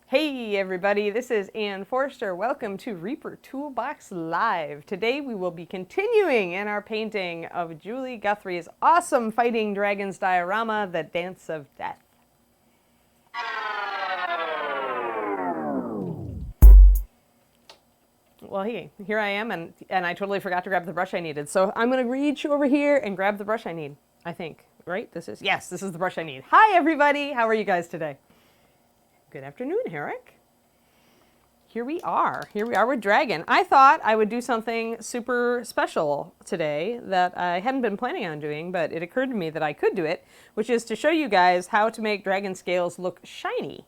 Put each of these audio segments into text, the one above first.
Hey everybody, this is Ann Forster. Welcome to Reaper Toolbox Live. Today we will be continuing in our painting of Julie Guthrie's awesome Fighting Dragons diorama, The Dance of Death. Well, hey, here I am, and I totally forgot to grab the brush I needed. So I'm going to reach over here and grab the brush I need, I think. Right? Yes, this is the brush I need. Hi everybody, how are you guys today? Good afternoon, Herrick. Here we are with Dragon. I thought I would do something super special today that I hadn't been planning on doing, but it occurred to me that I could do it, which is to show you guys how to make dragon scales look shiny.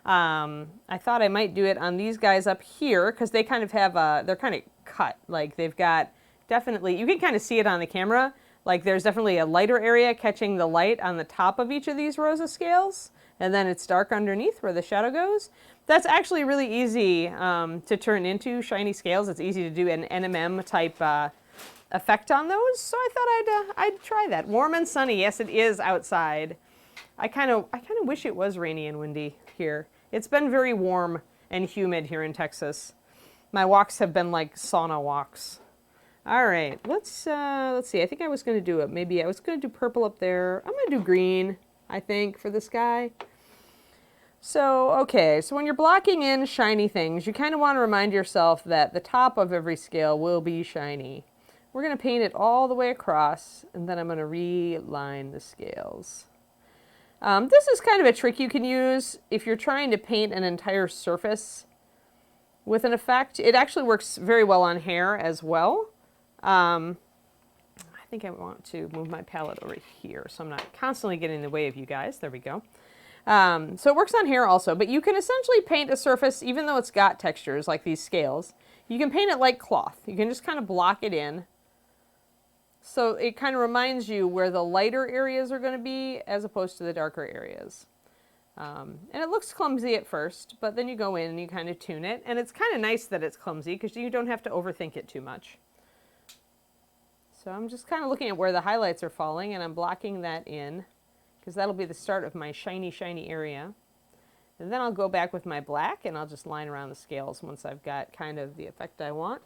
I thought I might do it on these guys up here because they kind of have they're kind of cut. Like they've got definitely, you can kind of see it on the camera, like there's definitely a lighter area catching the light on the top of each of these rows of scales, and then it's dark underneath where the shadow goes. That's actually really easy to turn into shiny scales. It's easy to do an NMM type effect on those, so I thought I'd try that. Warm and sunny, yes it is outside. I kind of wish it was rainy and windy here. It's been very warm and humid here in Texas. My walks have been like sauna walks. All right, let's see. I think I was going to do it. Maybe I was going to do purple up there. I'm going to do green, I think, for this guy. So, okay, so when you're blocking in shiny things, you kind of want to remind yourself that the top of every scale will be shiny. We're going to paint it all the way across, and then I'm going to reline the scales. This is kind of a trick you can use if you're trying to paint an entire surface with an effect. It actually works very well on hair as well. I think I want to move my palette over here so I'm not constantly getting in the way of you guys. There we go. So it works on hair also, but you can essentially paint a surface, even though it's got textures like these scales, you can paint it like cloth. You can just kind of block it in. So it kind of reminds you where the lighter areas are going to be as opposed to the darker areas. And it looks clumsy at first, but then you go in and you kind of tune it. And it's kind of nice that it's clumsy because you don't have to overthink it too much. So I'm just kind of looking at where the highlights are falling and I'm blocking that in, because that'll be the start of my shiny, shiny area. And then I'll go back with my black and I'll just line around the scales once I've got kind of the effect I want.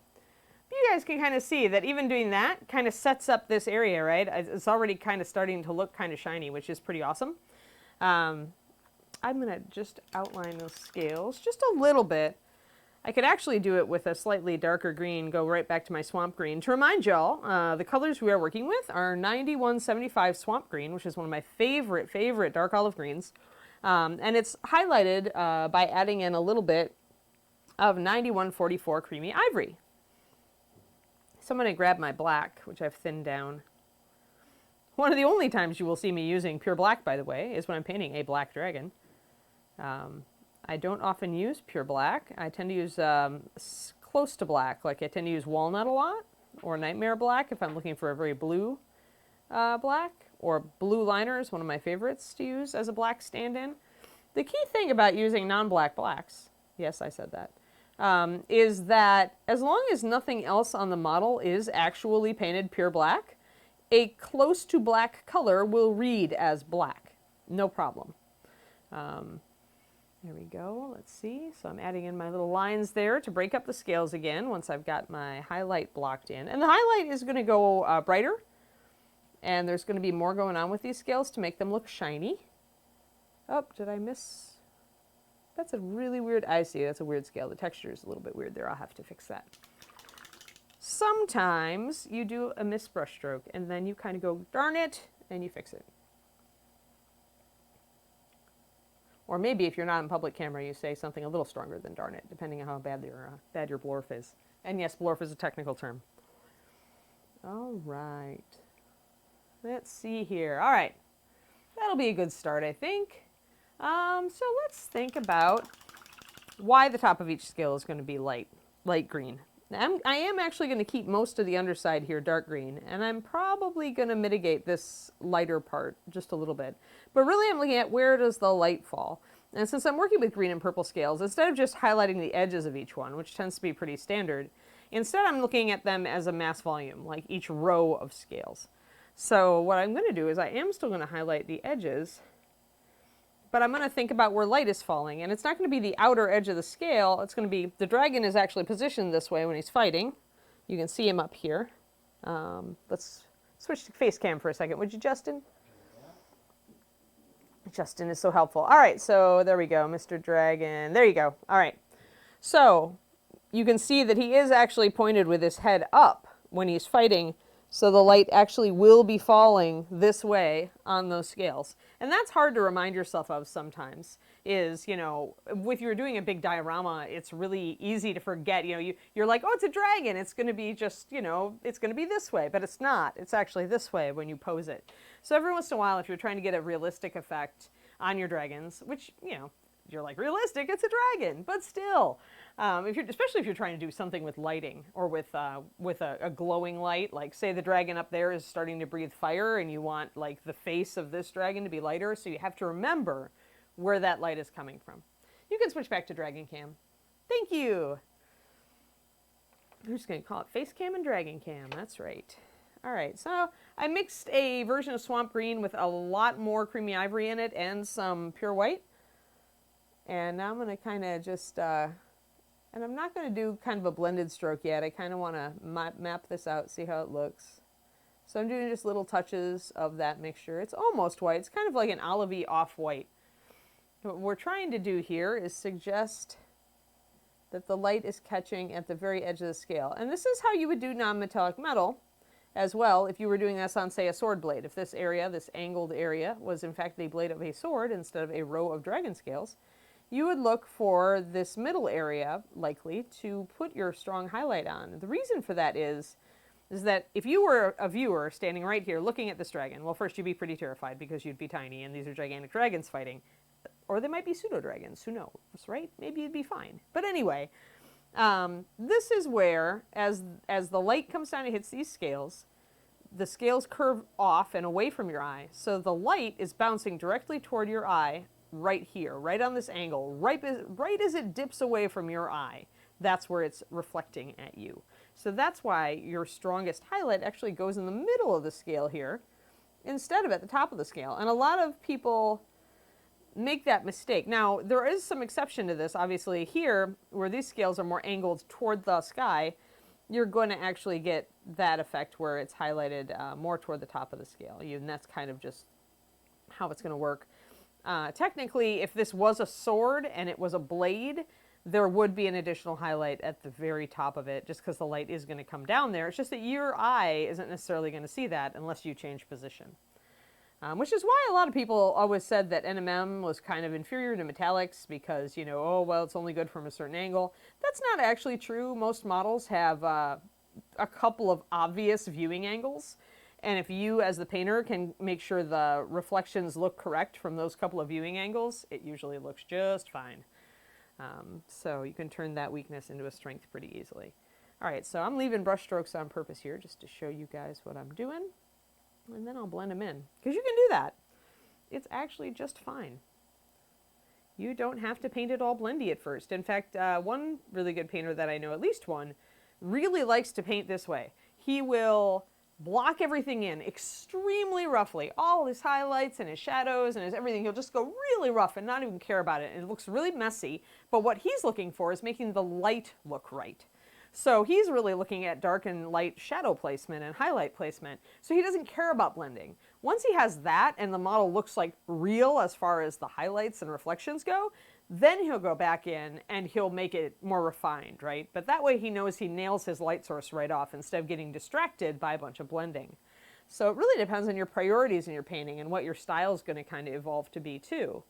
But you guys can kind of see that even doing that kind of sets up this area, right? It's already kind of starting to look kind of shiny, which is pretty awesome. I'm going to just outline those scales just a little bit. I could actually do it with a slightly darker green, go right back to my swamp green. To remind y'all, the colors we are working with are 9175 swamp green, which is one of my favorite dark olive greens. And it's highlighted by adding in a little bit of 9144 creamy ivory. So I'm going to grab my black, which I've thinned down. One of the only times you will see me using pure black, by the way, is when I'm painting a black dragon. I don't often use pure black. I tend to use close to black. Like I tend to use walnut a lot, or nightmare black if I'm looking for a very blue black, or blue liner is one of my favorites to use as a black stand-in. The key thing about using non-black blacks, yes, I said that, is that as long as nothing else on the model is actually painted pure black, a close to black color will read as black. No problem. There we go. Let's see. So I'm adding in my little lines there to break up the scales again once I've got my highlight blocked in. And the highlight is going to go brighter. And there's going to be more going on with these scales to make them look shiny. Oh, did I miss? That's a really weird, I see, that's a weird scale. The texture is a little bit weird there. I'll have to fix that. Sometimes you do a miss brush stroke and then you kind of go, darn it, and you fix it. Or maybe if you're not in public camera, you say something a little stronger than darn it, depending on how bad your blorf is. And yes, blorf is a technical term. All right. Let's see here. All right. That'll be a good start, I think. So let's think about why the top of each scale is going to be light green. I am actually going to keep most of the underside here dark green, and I'm probably going to mitigate this lighter part just a little bit. But really I'm looking at where does the light fall. And since I'm working with green and purple scales, instead of just highlighting the edges of each one, which tends to be pretty standard, instead I'm looking at them as a mass volume, like each row of scales. So what I'm going to do is I am still going to highlight the edges, but I'm going to think about where light is falling. And it's not going to be the outer edge of the scale. It's going to be, the dragon is actually positioned this way when he's fighting. You can see him up here. Let's switch to face cam for a second, would you, Justin? Justin is so helpful. All right, so there we go, Mr. Dragon. There you go. All right. So you can see that he is actually pointed with his head up when he's fighting. So the light actually will be falling this way on those scales. And that's hard to remind yourself of sometimes is, you know, if you're doing a big diorama, it's really easy to forget, you know, you're like, oh, it's a dragon. It's going to be just, you know, it's going to be this way, but it's not. It's actually this way when you pose it. So every once in a while, if you're trying to get a realistic effect on your dragons, which, you know, you're like, realistic, it's a dragon, but still, especially if you're trying to do something with lighting or with a glowing light, like say the dragon up there is starting to breathe fire and you want like the face of this dragon to be lighter, so you have to remember where that light is coming from. You can switch back to dragon cam. Thank you. I'm just going to call it face cam and dragon cam. That's right. All right, so I mixed a version of swamp green with a lot more creamy ivory in it and some pure white. And now I'm going to kind of just, and I'm not going to do kind of a blended stroke yet. I kind of want to map this out, see how it looks. So I'm doing just little touches of that mixture. It's almost white. It's kind of like an olivey off-white. What we're trying to do here is suggest that the light is catching at the very edge of the scale. And this is how you would do non-metallic metal as well if you were doing this on, say, a sword blade. If this area, this angled area, was in fact the blade of a sword instead of a row of dragon scales, you would look for this middle area, likely, to put your strong highlight on. The reason for that is that if you were a viewer standing right here looking at this dragon, well, first you'd be pretty terrified because you'd be tiny and these are gigantic dragons fighting. Or they might be pseudo-dragons, who knows, right? Maybe you'd be fine. But anyway, this is where, as the light comes down and hits these scales, the scales curve off and away from your eye. So the light is bouncing directly toward your eye right here, right on this angle, right as it dips away from your eye. That's where it's reflecting at you. So that's why your strongest highlight actually goes in the middle of the scale here instead of at the top of the scale. And a lot of people make that mistake. Now, there is some exception to this. Obviously here, where these scales are more angled toward the sky, you're going to actually get that effect where it's highlighted more toward the top of the scale. And that's kind of just how it's going to work. Technically, if this was a sword and it was a blade, there would be an additional highlight at the very top of it, just because the light is going to come down there. It's just that your eye isn't necessarily going to see that unless you change position. Which is why a lot of people always said that NMM was kind of inferior to metallics because, you know, oh, well, it's only good from a certain angle. That's not actually true. Most models have a couple of obvious viewing angles. And if you, as the painter, can make sure the reflections look correct from those couple of viewing angles, it usually looks just fine. So you can turn that weakness into a strength pretty easily. All right, so I'm leaving brush strokes on purpose here just to show you guys what I'm doing. And then I'll blend them in, because you can do that. It's actually just fine. You don't have to paint it all blendy at first. In fact, one really good painter that I know, at least one, really likes to paint this way. He will block everything in extremely roughly. All his highlights and his shadows and his everything. He'll just go really rough and not even care about it. And it looks really messy. But what he's looking for is making the light look right. So he's really looking at dark and light shadow placement and highlight placement. So he doesn't care about blending. Once he has that and the model looks like real as far as the highlights and reflections go, then he'll go back in and he'll make it more refined, right? But that way he knows he nails his light source right off instead of getting distracted by a bunch of blending. So it really depends on your priorities in your painting and what your style is going to kind of evolve to be too.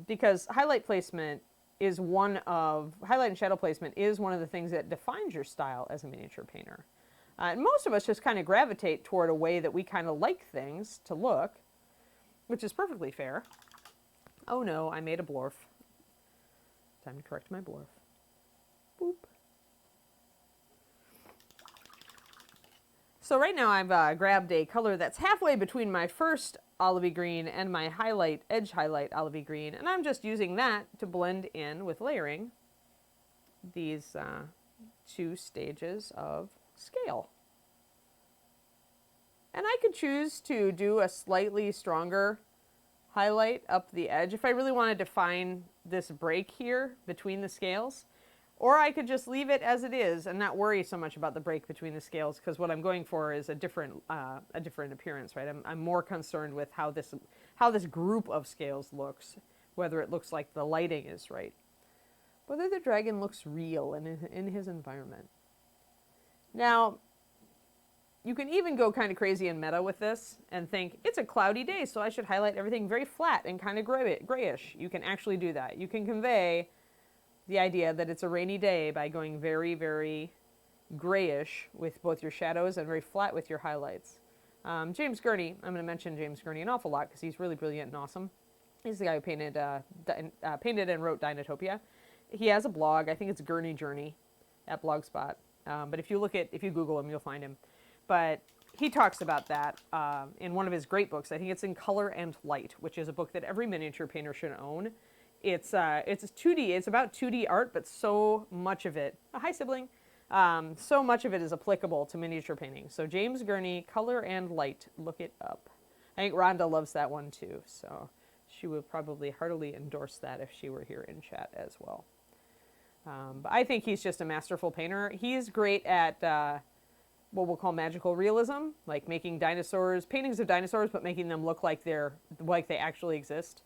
Because highlight placement is highlight and shadow placement is one of the things that defines your style as a miniature painter. And most of us just kind of gravitate toward a way that we kind of like things to look, which is perfectly fair. Oh no, I made a blorf. Time to correct my blorf. Boop. So right now I've grabbed a color that's halfway between my first olivey green and my edge highlight olivey green, and I'm just using that to blend in with layering these two stages of scale. And I could choose to do a slightly stronger highlight up the edge if I really want to define this break here between the scales. Or I could just leave it as it is and not worry so much about the break between the scales, because what I'm going for is a different appearance, right? I'm more concerned with how this group of scales looks, whether it looks like the lighting is right, whether the dragon looks real in his environment. Now, you can even go kind of crazy and meta with this and think, it's a cloudy day, so I should highlight everything very flat and kind of grayish. You can actually do that. You can convey the idea that it's a rainy day by going very, very grayish with both your shadows and very flat with your highlights. James Gurney, I'm going to mention James Gurney an awful lot because he's really brilliant and awesome. He's the guy who painted and wrote Dinotopia. He has a blog. I think it's Gurney Journey at Blogspot. But if you Google him, you'll find him. But he talks about that in one of his great books. I think it's in Color and Light, which is a book that every miniature painter should own. It's 2D. It's about 2D art, but so much of it. Oh, hi, sibling. So much of it is applicable to miniature painting. So James Gurney, Color and Light. Look it up. I think Rhonda loves that one too. So she would probably heartily endorse that if she were here in chat as well. But I think he's just a masterful painter. He's great at what we'll call magical realism, like making paintings of dinosaurs, but making them look like they actually exist.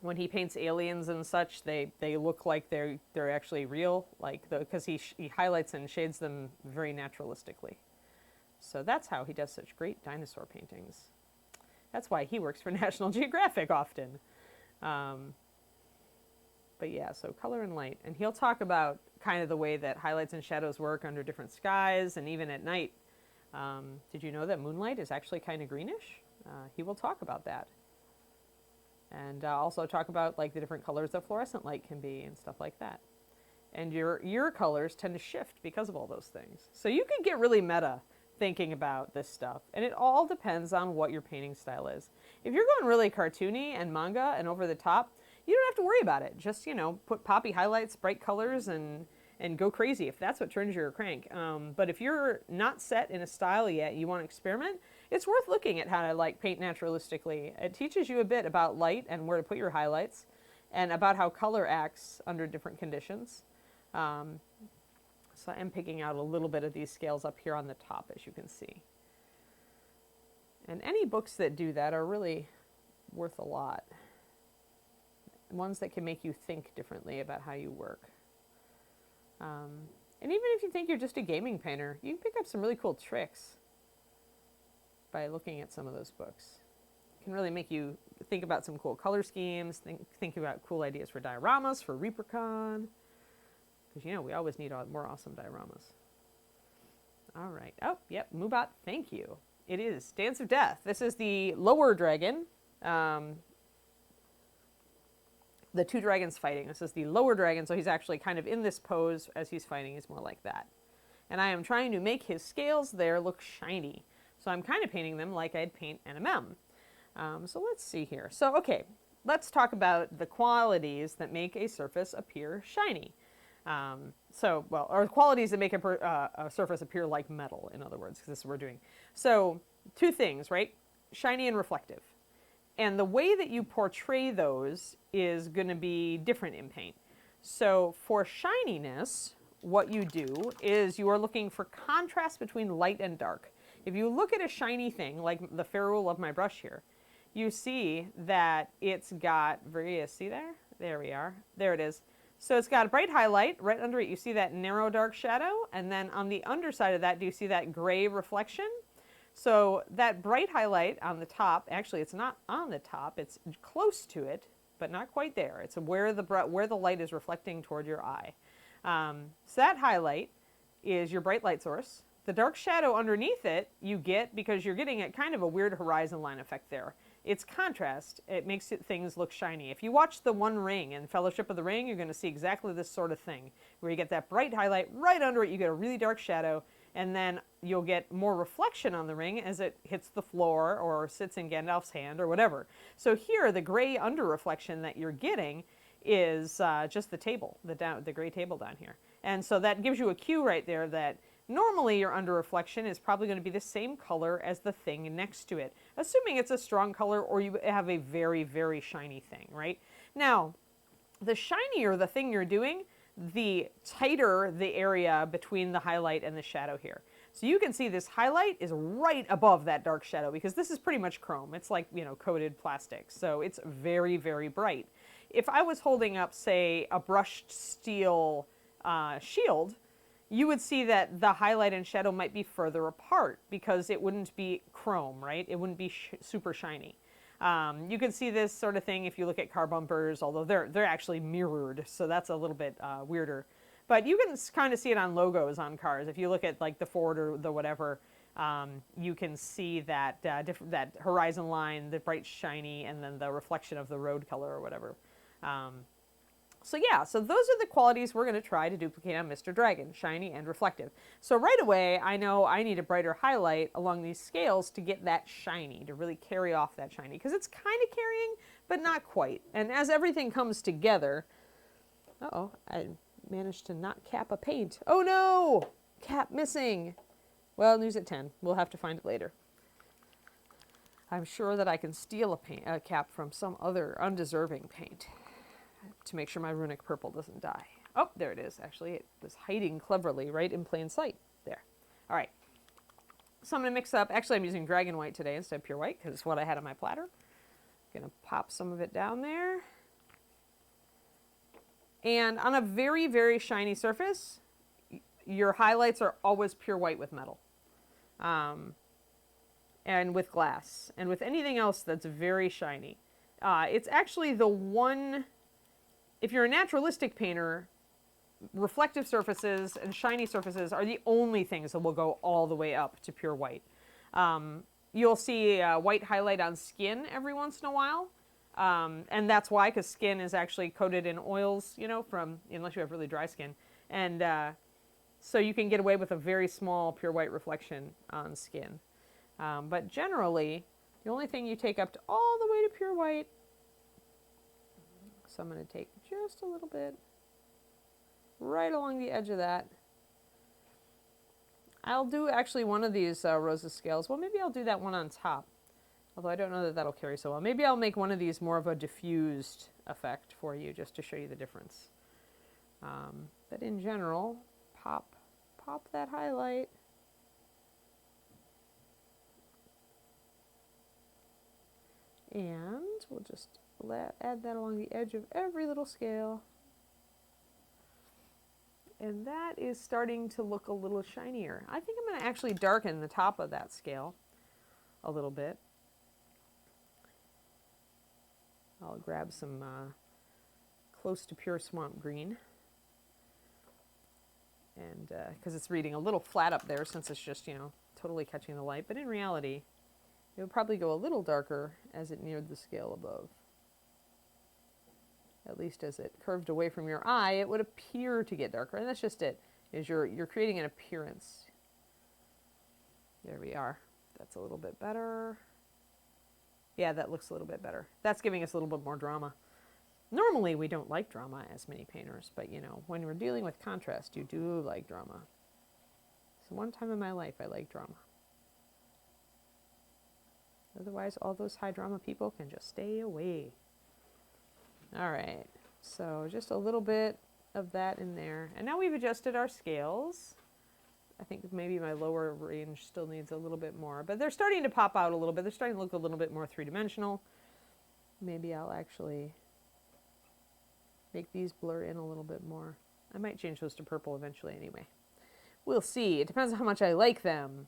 When he paints aliens and such, they look like they're actually real, because he highlights and shades them very naturalistically. So that's how he does such great dinosaur paintings. That's why he works for National Geographic often. But yeah, so Color and Light. And he'll talk about kind of the way that highlights and shadows work under different skies and even at night. Did you know that moonlight is actually kind of greenish? He will talk about that. And also talk about like the different colors that fluorescent light can be and stuff like that. And your colors tend to shift because of all those things. So you can get really meta thinking about this stuff. And it all depends on what your painting style is. If you're going really cartoony and manga and over the top, you don't have to worry about it. Just, put poppy highlights, bright colors, and go crazy if that's what turns your crank. But if you're not set in a style yet, you want to experiment, it's worth looking at how to paint naturalistically. It teaches you a bit about light and where to put your highlights, and about how color acts under different conditions. So I'm picking out a little bit of these scales up here on the top, as you can see. And any books that do that are really worth a lot. Ones that can make you think differently about how you work. And even if you think you're just a gaming painter, you can pick up some really cool tricks by looking at some of those books. It can really make you think about some cool color schemes, think about cool ideas for dioramas, for ReaperCon. Because, we always need more awesome dioramas. All right. Oh, yep, Moobot, thank you. It is Dance of Death. This is the lower dragon. The two dragons fighting. This is the lower dragon, so he's actually kind of in this pose as he's fighting. He's more like that. And I am trying to make his scales there look shiny. So I'm kind of painting them like I'd paint NMM. So let's see here. So, okay, let's talk about the qualities that make a surface appear shiny. Or qualities that make a surface appear like metal, in other words, because this is what we're doing. So, two things, right? Shiny and reflective. And the way that you portray those is going to be different in paint. So for shininess, what you do is you are looking for contrast between light and dark. If you look at a shiny thing, like the ferrule of my brush here, you see that it's got, see there? There we are. There it is. So it's got a bright highlight. Right under it, you see that narrow dark shadow. And then on the underside of that, do you see that gray reflection? So that bright highlight on the top, actually it's not on the top, it's close to it, but not quite there. It's where the light is reflecting toward your eye. So that highlight is your bright light source. The dark shadow underneath it you get because you're getting a kind of a weird horizon line effect there. It's contrast. It makes things look shiny. If you watch The One Ring and Fellowship of the Ring, you're going to see exactly this sort of thing, where you get that bright highlight, right under it you get a really dark shadow, and then you'll get more reflection on the ring as it hits the floor or sits in Gandalf's hand or whatever. So here, the gray under reflection that you're getting is just the table, the gray table down here. And so that gives you a cue right there that Normally your under reflection is probably going to be the same color as the thing next to it, assuming it's a strong color or you have a very, very shiny thing, right? Now, the shinier the thing you're doing, the tighter the area between the highlight and the shadow here. So you can see this highlight is right above that dark shadow because this is pretty much chrome. It's like, you know, coated plastic. So it's very, very bright. If I was holding up, say, a brushed steel shield, you would see that the highlight and shadow might be further apart because it wouldn't be chrome, right? It wouldn't be super shiny. You can see this sort of thing if you look at car bumpers, although they're actually mirrored, so that's a little bit weirder. But you can kind of see it on logos on cars. If you look at like the Ford or the whatever, you can see that that horizon line, the bright shiny, and then the reflection of the road color or whatever. So yeah, so those are the qualities we're going to try to duplicate on Mr. Dragon, shiny and reflective. So right away, I know I need a brighter highlight along these scales to get that shiny, to really carry off that shiny, because it's kind of carrying, but not quite. And as everything comes together, uh-oh, I managed to not cap a paint. Oh no, cap missing. Well, news at 10. We'll have to find it later. I'm sure that I can steal a cap from some other undeserving paint to make sure my runic purple doesn't die. Oh, there it is. Actually, it was hiding cleverly right in plain sight. There. All right. So I'm going to mix up. Actually, I'm using dragon white today instead of pure white because it's what I had on my platter. Going to pop some of it down there. And on a very, very shiny surface, your highlights are always pure white with metal. And with glass. And with anything else that's very shiny. It's actually the one... If you're a naturalistic painter, reflective surfaces and shiny surfaces are the only things that will go all the way up to pure white. You'll see a white highlight on skin every once in a while. And that's why, because skin is actually coated in oils, you know, unless you have really dry skin. And so you can get away with a very small pure white reflection on skin. But generally, the only thing you take up to all the way to pure white. So I'm going to take just a little bit right along the edge of that. I'll do actually one of these Rosa scales. Well, maybe I'll do that one on top. Although I don't know that that'll carry so well. Maybe I'll make one of these more of a diffused effect for you just to show you the difference. But in general, pop that highlight. And we'll just add that along the edge of every little scale. And that is starting to look a little shinier. I think I'm going to actually darken the top of that scale a little bit. I'll grab some close to pure swamp green. And because it's reading a little flat up there since it's just, you know, totally catching the light. But in reality, it would probably go a little darker as it neared the scale above. At least as it curved away from your eye, it would appear to get darker. And that's just it, is you're creating an appearance. There we are. That's a little bit better. Yeah, that looks a little bit better. That's giving us a little bit more drama. Normally, we don't like drama as many painters, but you know, when we're dealing with contrast, you do like drama. So one time in my life, I like drama. Otherwise, all those high drama people can just stay away. All right, so just a little bit of that in there. And now we've adjusted our scales. I think maybe my lower range still needs a little bit more, but they're starting to pop out a little bit. They're starting to look a little bit more three-dimensional. Maybe I'll actually make these blur in a little bit more. I might change those to purple eventually anyway. We'll see. It depends on how much I like them.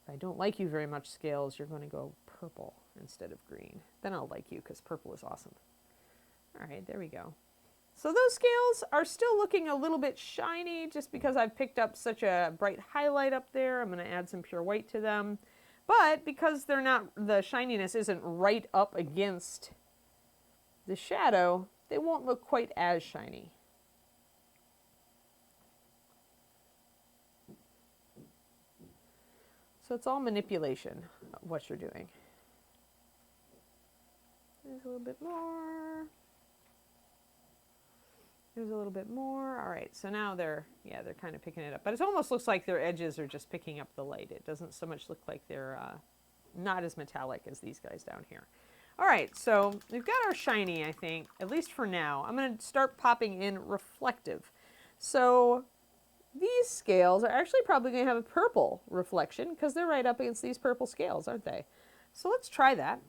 If I don't like you very much, scales, you're going to go purple instead of green. Then I'll like you because purple is awesome. All right, there we go. So those scales are still looking a little bit shiny just because I've picked up such a bright highlight up there. I'm going to add some pure white to them. But because they're not, the shininess isn't right up against the shadow, they won't look quite as shiny. So it's all manipulation of what you're doing. There's a little bit more. There's a little bit more. All right, so now they're kind of picking it up. But it almost looks like their edges are just picking up the light. It doesn't so much look like they're not as metallic as these guys down here. All right, so we've got our shiny, I think, at least for now. I'm going to start popping in reflective. So these scales are actually probably going to have a purple reflection because they're right up against these purple scales, aren't they? So let's try that.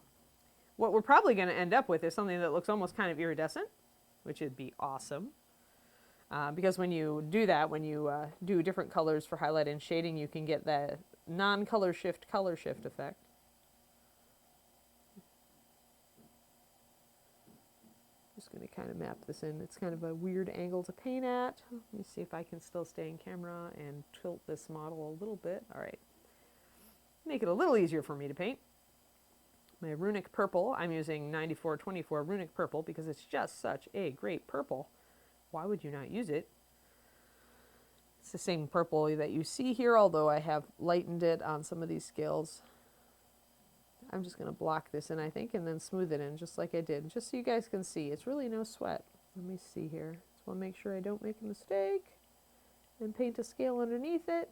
What we're probably going to end up with is something that looks almost kind of iridescent, which would be awesome. Because when you do that, when you do different colors for highlight and shading, you can get that non-color shift color shift effect. Just going to kind of map this in. It's kind of a weird angle to paint at. Let me see if I can still stay in camera and tilt this model a little bit. All right. Make it a little easier for me to paint. My runic purple, I'm using 9424 runic purple because it's just such a great purple. Why would you not use it? It's the same purple that you see here, although I have lightened it on some of these scales. I'm just going to block this in, I think, and then smooth it in just like I did, just so you guys can see. It's really no sweat. Let me see here. Just want to make sure I don't make a mistake. And paint a scale underneath it.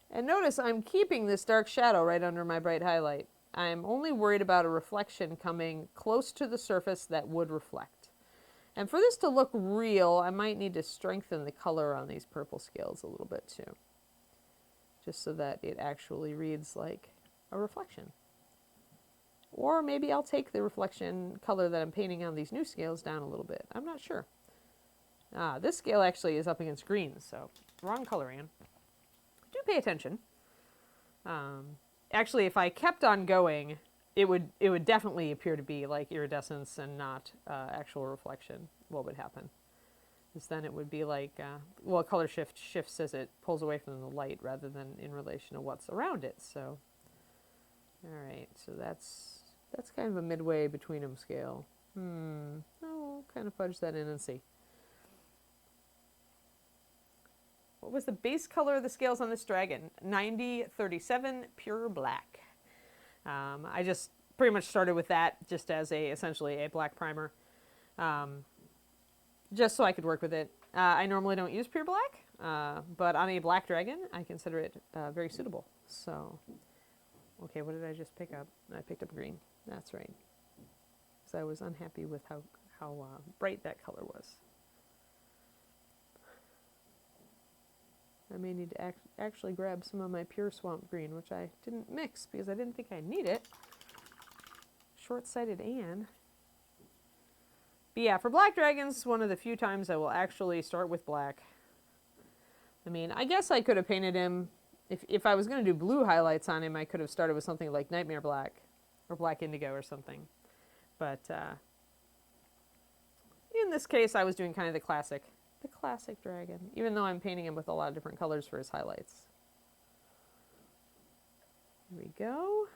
And notice I'm keeping this dark shadow right under my bright highlight. I'm only worried about a reflection coming close to the surface that would reflect. And for this to look real, I might need to strengthen the color on these purple scales a little bit too. Just so that it actually reads like a reflection. Or maybe I'll take the reflection color that I'm painting on these new scales down a little bit. I'm not sure. This scale actually is up against green, so wrong color, Anne. Do pay attention. Actually, if I kept on going, it would definitely appear to be like iridescence and not actual reflection. What would happen is then it would be like, well, color shift shifts as it pulls away from the light rather than in relation to what's around it. So, all right, so that's kind of a midway between them scale. I'll kind of fudge that in and see. What was the base color of the scales on this dragon? 9037 pure black. I just pretty much started with that just as essentially a black primer, just so I could work with it. I normally don't use pure black, but on a black dragon, I consider it very suitable. So, okay, what did I just pick up? I picked up green. That's right, because I was unhappy with how bright that color was. I may need to actually grab some of my pure swamp green, which I didn't mix because I didn't think I need it. Short-sighted Anne. But yeah, for black dragons, one of the few times I will actually start with black. I mean, I guess I could have painted him, if I was going to do blue highlights on him, I could have started with something like Nightmare Black or Black Indigo or something. But in this case, I was doing kind of the classic dragon, even though I'm painting him with a lot of different colors for his highlights. Here we go.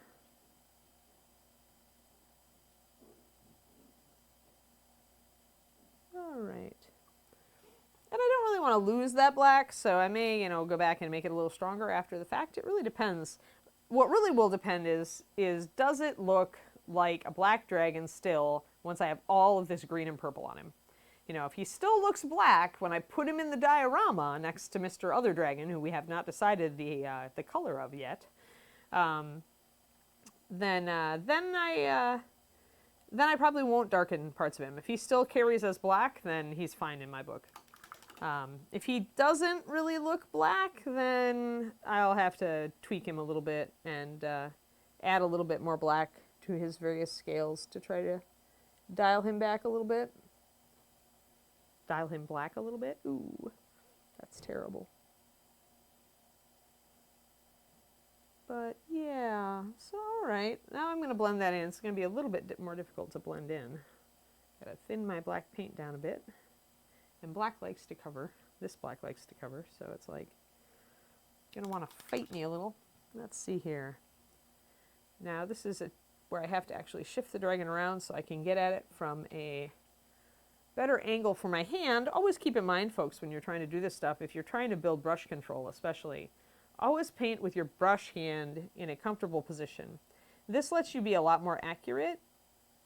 All right. And I don't really want to lose that black, so I may, go back and make it a little stronger after the fact. It really depends. What really will depend is does it look like a black dragon still once I have all of this green and purple on him? If he still looks black when I put him in the diorama next to Mr. Other Dragon, who we have not decided the color of yet, then I probably won't darken parts of him. If he still carries as black, then he's fine in my book. If he doesn't really look black, then I'll have to tweak him a little bit and add a little bit more black to his various scales to try to dial him back a little bit. Dial him black a little bit. Ooh, that's terrible. But yeah, so all right. Now I'm going to blend that in. It's going to be a little bit more difficult to blend in. Got to thin my black paint down a bit. And black likes to cover. This black likes to cover, so it's like going to want to fight me a little. Let's see here. Now this is where I have to actually shift the dragon around so I can get at it from a better angle for my hand. Always keep in mind, folks, when you're trying to do this stuff, if you're trying to build brush control especially, always paint with your brush hand in a comfortable position. This lets you be a lot more accurate,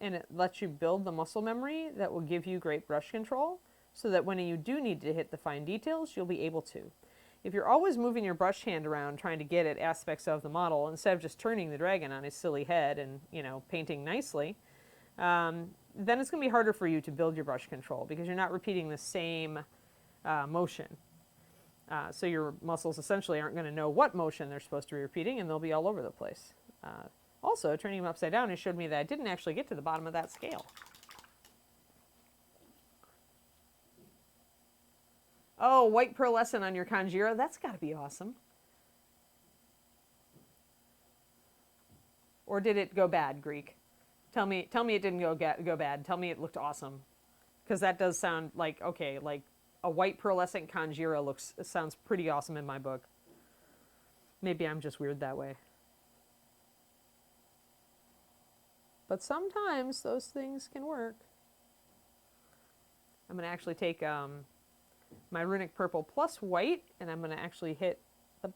and it lets you build the muscle memory that will give you great brush control. so that when you do need to hit the fine details, you'll be able to. If you're always moving your brush hand around trying to get at aspects of the model instead of just turning the dragon on his silly head and, painting nicely, then it's going to be harder for you to build your brush control because you're not repeating the same motion. So your muscles essentially aren't going to know what motion they're supposed to be repeating, and they'll be all over the place. Also, turning them upside down, it showed me that I didn't actually get to the bottom of that scale. Oh, white pearlescent on your Conjura. That's got to be awesome. Or did it go bad, Greek? Tell me it didn't go bad. Tell me it looked awesome. Because that does sound like, okay, like a white pearlescent Conjura sounds pretty awesome in my book. Maybe I'm just weird that way. But sometimes those things can work. I'm going to actually take my runic purple plus white, and I'm going to actually hit the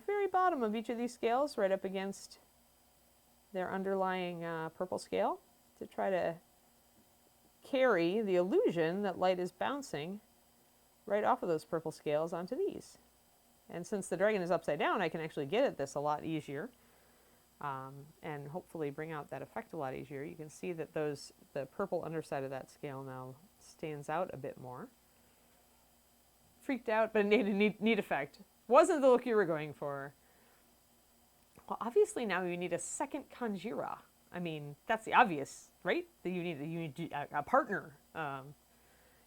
very bottom of each of these scales right up against their underlying purple scale to try to carry the illusion that light is bouncing right off of those purple scales onto these. And since the dragon is upside down, I can actually get at this a lot easier and hopefully bring out that effect a lot easier. You can see that the purple underside of that scale now stands out a bit more. Freaked out, but a neat effect. Wasn't the look you were going for. Well, obviously now you need a second Conjura. I mean, that's the obvious, right? That you need a partner.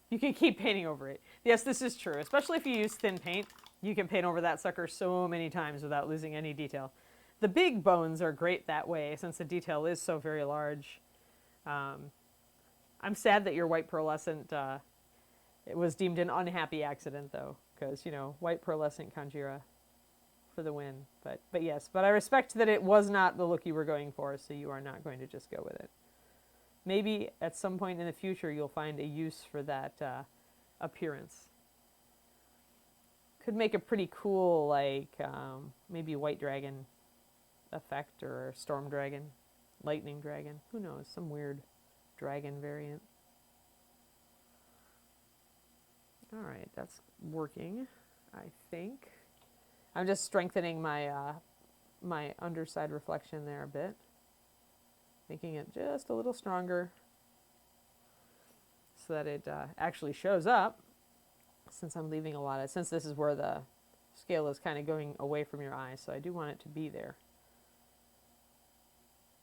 You can keep painting over it. Yes, this is true. Especially if you use thin paint, you can paint over that sucker so many times without losing any detail. The big bones are great that way since the detail is so very large. I'm sad that your white pearlescent it was deemed an unhappy accident, though, because, white pearlescent Conjura for the win. But yes, I respect that it was not the look you were going for, so you are not going to just go with it. Maybe at some point in the future you'll find a use for that appearance. Could make a pretty cool, like, maybe white dragon effect, or storm dragon, lightning dragon. Who knows? Some weird dragon variant. All right, that's working, I think. I'm just strengthening my my underside reflection there a bit, making it just a little stronger so that it actually shows up, since I'm leaving since this is where the scale is kind of going away from your eye, so I do want it to be there.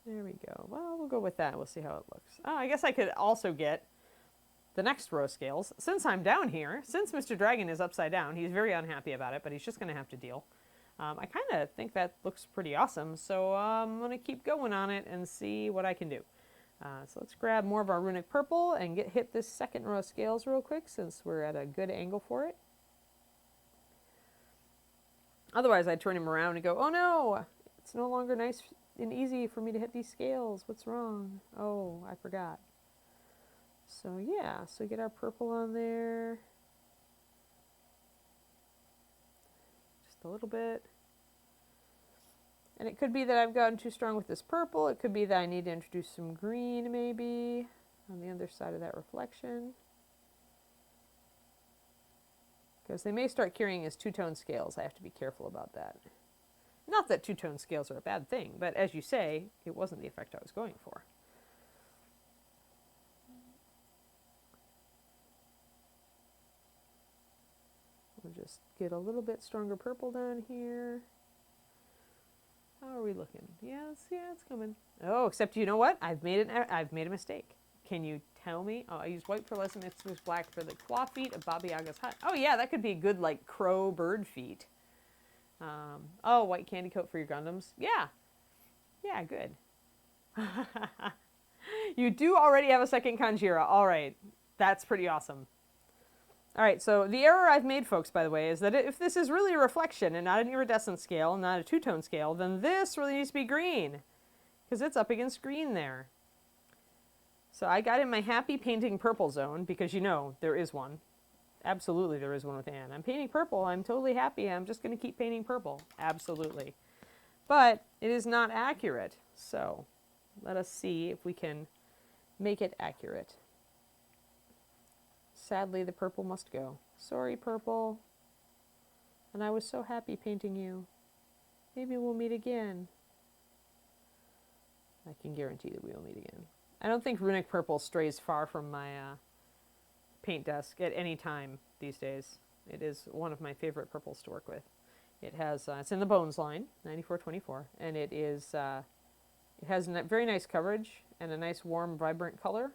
There we go. Well, we'll go with that. We'll see how it looks. Oh, I guess I could also get the next row of scales. Since I'm down here, since Mr. Dragon is upside down, he's very unhappy about it, but he's just going to have to deal. I kind of think that looks pretty awesome, so I'm going to keep going on it and see what I can do. So let's grab more of our runic purple and hit this second row of scales real quick, since we're at a good angle for it. Otherwise, I'd turn him around and go, oh no, it's no longer nice and easy for me to hit these scales. What's wrong? Oh, I forgot. So yeah, so get our purple on there. Just a little bit. And it could be that I've gotten too strong with this purple. It could be that I need to introduce some green maybe on the other side of that reflection. Because they may start carrying as two-tone scales. I have to be careful about that. Not that two-tone scales are a bad thing, but as you say, it wasn't the effect I was going for. We'll just get a little bit stronger purple down here. How are we looking? Yeah, it's coming. Oh, except you know what? I've made a mistake. Can you tell me? Oh, I used white pearlescent mixed with black for the claw feet of Baba Yaga's hut. Oh yeah, that could be good, like crow bird feet. Oh, white candy coat for your Gundams. Yeah, good. You do already have a second Conjura. All right, that's pretty awesome. All right, so the error I've made, folks, by the way, is that if this is really a reflection and not an iridescent scale, not a two-tone scale, then this really needs to be green, because it's up against green there. So I got in my happy painting purple zone, because there is one. Absolutely there is one with Anne. I'm painting purple. I'm totally happy. I'm just going to keep painting purple. Absolutely. But it is not accurate. So let us see if we can make it accurate. Sadly, the purple must go. Sorry, purple. And I was so happy painting you. Maybe we'll meet again. I can guarantee that we will meet again. I don't think runic purple strays far from my paint desk at any time these days. It is one of my favorite purples to work with. It has, it's in the Bones line, 9424, and it is, it has very nice coverage and a nice warm, vibrant color.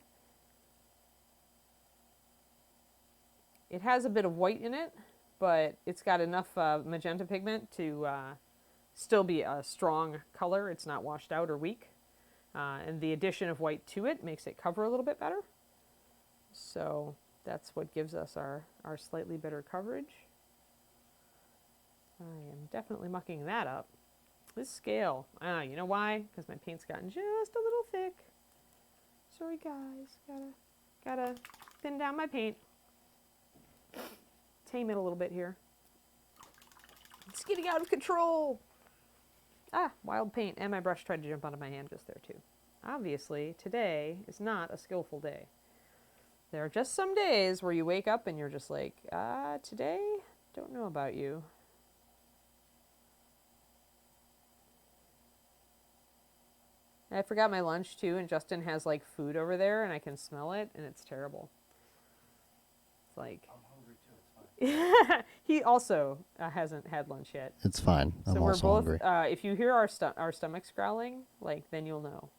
It has a bit of white in it, but it's got enough magenta pigment to still be a strong color. It's not washed out or weak. And the addition of white to it makes it cover a little bit better. So that's what gives us our slightly better coverage. I am definitely mucking that up. This scale, you know why? Because my paint's gotten just a little thick. Sorry guys, gotta thin down my paint. Tame it a little bit here. It's getting out of control. Wild paint, and my brush tried to jump out of my hand just there too. Obviously, today is not a skillful day. There are just some days where you wake up and you're just like, today, don't know about you. I forgot my lunch too, and Justin has like food over there, and I can smell it, and it's terrible. It's like... I'm hungry too, it's fine. He also hasn't had lunch yet. It's fine. I'm also hungry. If you hear our stomachs growling, like, then you'll know.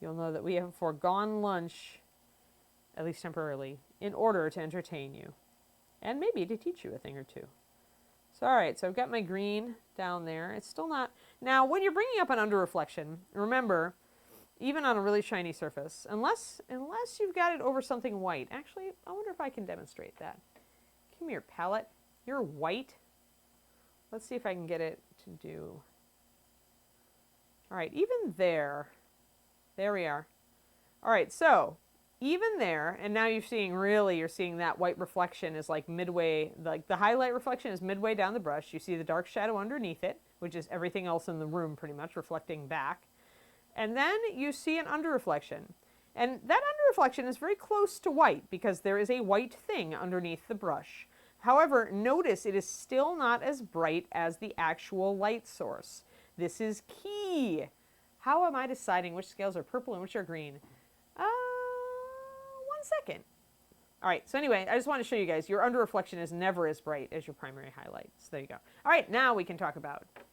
You'll know that we have foregone lunch, at least temporarily, in order to entertain you. And maybe to teach you a thing or two. So, all right, so I've got my green down there. It's still not... Now, when you're bringing up an under reflection, remember, even on a really shiny surface, unless you've got it over something white. Actually, I wonder if I can demonstrate that. Come here, palette. You're white. Let's see if I can get it to do... All right, even there. There we are. All right, so even there, and now you're seeing that white reflection is like midway, like the highlight reflection is midway down the brush. You see the dark shadow underneath it, which is everything else in the room pretty much reflecting back. And then you see an under reflection. And that under reflection is very close to white because there is a white thing underneath the brush. However, notice it is still not as bright as the actual light source. This is key. How am I deciding which scales are purple and which are green? 1 second. All right, so anyway, I just want to show you guys, your under reflection is never as bright as your primary highlight. So there you go. All right, now we can talk about it.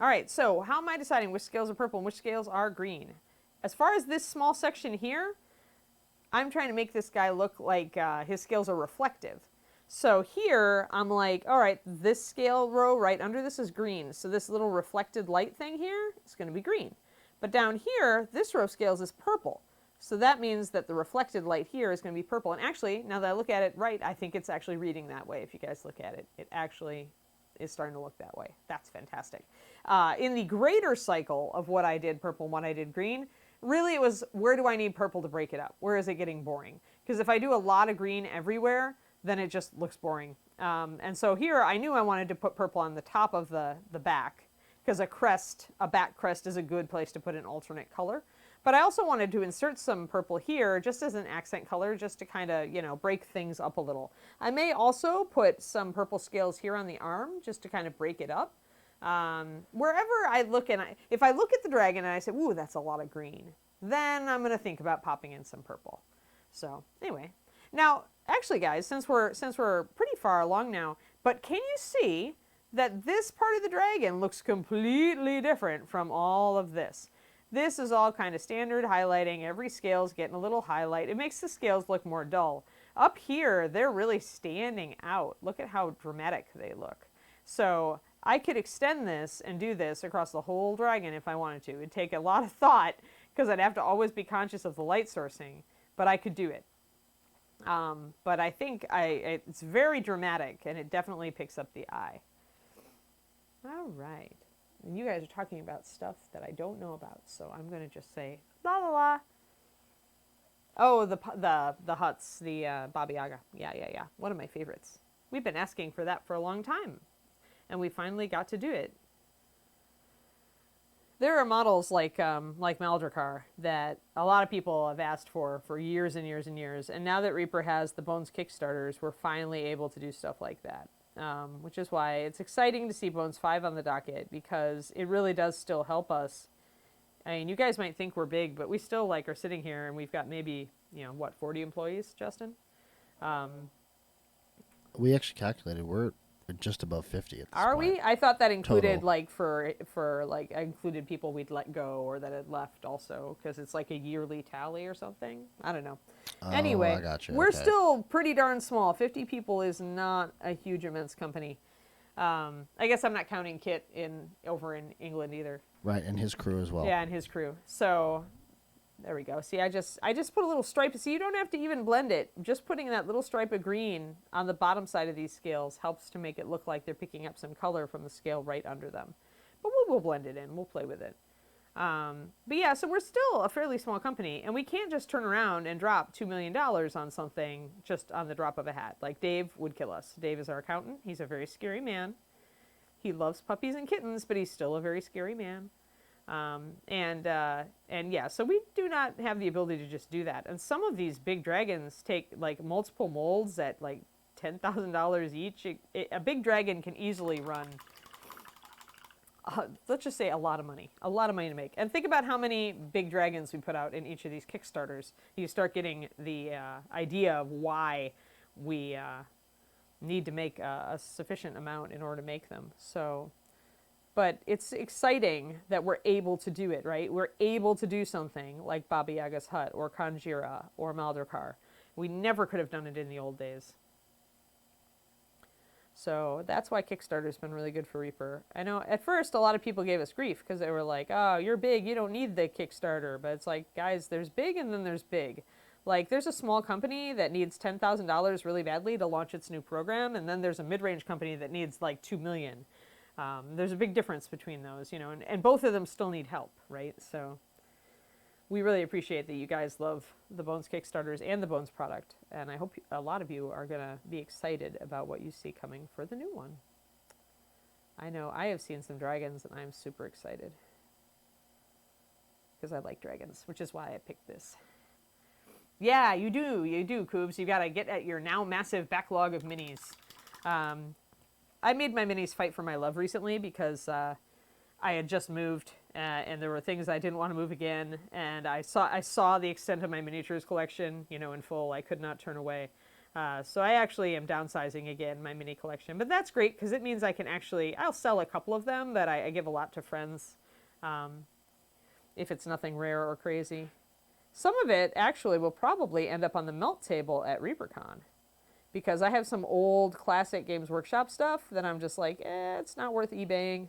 All right, so how am I deciding which scales are purple and which scales are green? As far as this small section here, I'm trying to make this guy look like his scales are reflective. So here, I'm like, all right, this scale row right under this is green. So this little reflected light thing here is going to be green. But down here, this row of scales is purple. So that means that the reflected light here is going to be purple. And actually, now that I look at it right, I think it's actually reading that way. If you guys look at it, it actually is starting to look that way. That's fantastic. In the greater cycle of what I did purple and what I did green, really it was, where do I need purple to break it up? Where is it getting boring? Because if I do a lot of green everywhere, then it just looks boring. And so here I knew I wanted to put purple on the top of the back, because a back crest is a good place to put an alternate color. But I also wanted to insert some purple here just as an accent color, just to kind of, break things up a little. I may also put some purple scales here on the arm just to kind of break it up. Wherever I look, if I look at the dragon and I say, ooh, that's a lot of green, then I'm going to think about popping in some purple. So anyway, now, actually guys, since we're pretty far along now, but can you see that this part of the dragon looks completely different from all of this? This is all kind of standard highlighting. Every scale's getting a little highlight. It makes the scales look more dull. Up here, they're really standing out. Look at how dramatic they look. So I could extend this and do this across the whole dragon if I wanted to. It'd take a lot of thought because I'd have to always be conscious of the light sourcing, but I could do it. But I think it's very dramatic, and it definitely picks up the eye. All right. And you guys are talking about stuff that I don't know about, so I'm going to just say la la la. Oh, the huts, the Baba Yaga. Yeah. One of my favorites. We've been asking for that for a long time, and we finally got to do it. there are models like Maldrakar that a lot of people have asked for years and years and years. And now that Reaper has the Bones Kickstarters, we're finally able to do stuff like that. Which is why it's exciting to see Bones 5 on the docket, because it really does still help us. I mean, you guys might think we're big, but we still like are sitting here and we've got maybe, 40 employees, Justin? We actually calculated we're just above 50 at this Are point. we? I thought that included Total. included people we'd let go or that had left also, because it's like a yearly tally or something. I don't know. Anyway, I gotcha. we're Okay. still pretty darn small. 50 people is not a huge, immense company. I guess I'm not counting Kit over in England either. Right, and his crew as well. Yeah, and his crew. So there we go. See, I just put a little stripe. See, you don't have to even blend it. Just putting that little stripe of green on the bottom side of these scales helps to make it look like they're picking up some color from the scale right under them. But we'll blend it in. We'll play with it. But yeah, so we're still a fairly small company, and we can't just turn around and drop $2 million on something just on the drop of a hat. Like, Dave would kill us. Dave is our accountant. He's a very scary man. He loves puppies and kittens, but he's still a very scary man. And yeah, so we do not have the ability to just do that. And some of these big dragons take like multiple molds at like $10,000 each. A big dragon can easily run, let's just say, a lot of money to make. And think about how many big dragons we put out in each of these Kickstarters. You start getting the idea of why we need to make a sufficient amount in order to make them. So, but it's exciting that we're able to do it, right? We're able to do something like Baba Yaga's Hut or Kanjira or Maldrakar. We never could have done it in the old days. So that's why Kickstarter's been really good for Reaper. I know at first a lot of people gave us grief because they were like, oh, you're big, you don't need the Kickstarter. But it's like, guys, there's big and then there's big. Like, there's a small company that needs $10,000 really badly to launch its new program, and then there's a mid-range company that needs like $2 million. There's a big difference between those, and both of them still need help, right? So we really appreciate that you guys love the Bones Kickstarters and the Bones product, and I hope a lot of you are going to be excited about what you see coming for the new one. I know I have seen some dragons, and I'm super excited because I like dragons, which is why I picked this. Yeah, you do, Coobs. You got to get at your now massive backlog of minis. I made my minis fight for my love recently because I had just moved and there were things I didn't want to move again, and I saw the extent of my miniatures collection, in full. I could not turn away. So I actually am downsizing again my mini collection, but that's great because it means I'll sell a couple of them, but I give a lot to friends if it's nothing rare or crazy. Some of it actually will probably end up on the melt table at ReaperCon, because I have some old classic Games Workshop stuff that I'm just like, it's not worth eBaying.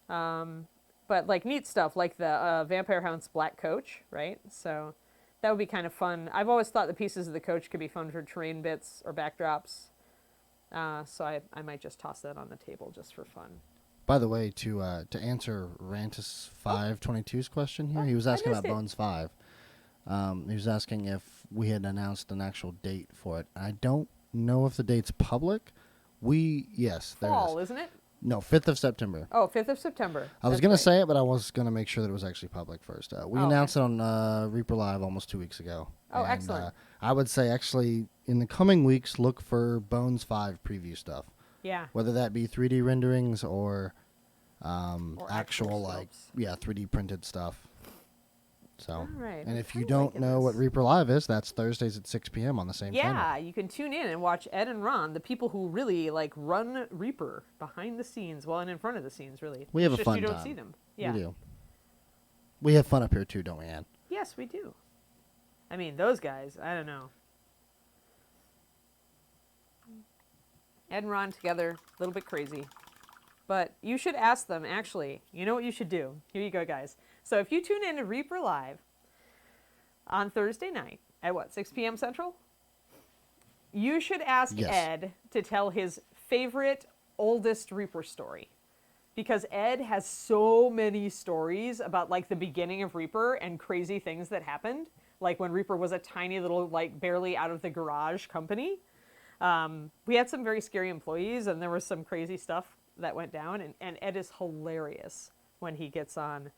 But like neat stuff like the Vampire Hound's Black Coach, right? So that would be kind of fun. I've always thought the pieces of the coach could be fun for terrain bits or backdrops. So I might just toss that on the table just for fun. By the way, to answer Rantis 522's question here, he was asking about Bones 5. He was asking if we had announced an actual date for it. I don't know if the date's public. Yes, there Fall, it is. Isn't it? No, 5th of September. Oh, 5th of September. I was going to say it, but I was going to make sure that it was actually public first. We announced it on Reaper Live almost 2 weeks ago. Oh, and, excellent. I would say actually in the coming weeks, look for Bones 5 preview stuff. Yeah. Whether that be 3D renderings or actual like, 3D printed stuff. So, all right. and if you don't know what Reaper Live is, that's Thursdays at 6 p.m. on the same channel. Yeah, you can tune in and watch Ed and Ron, the people who really run Reaper behind the scenes, and in front of the scenes, really. We have a fun time. You don't see them. Yeah. We do. We have fun up here too, don't we, Ann? Yes, we do. I mean, those guys, I don't know. Ed and Ron together, a little bit crazy. But you should ask them, actually. You know what you should do? Here you go, guys. So if you tune in to Reaper Live on Thursday night at 6 p.m. Central, you should ask Ed to tell his favorite, oldest Reaper story. Because Ed has so many stories about the beginning of Reaper and crazy things that happened. Like when Reaper was a tiny little, barely out of the garage company. We had some very scary employees and there was some crazy stuff that went down, and Ed is hilarious. when he gets on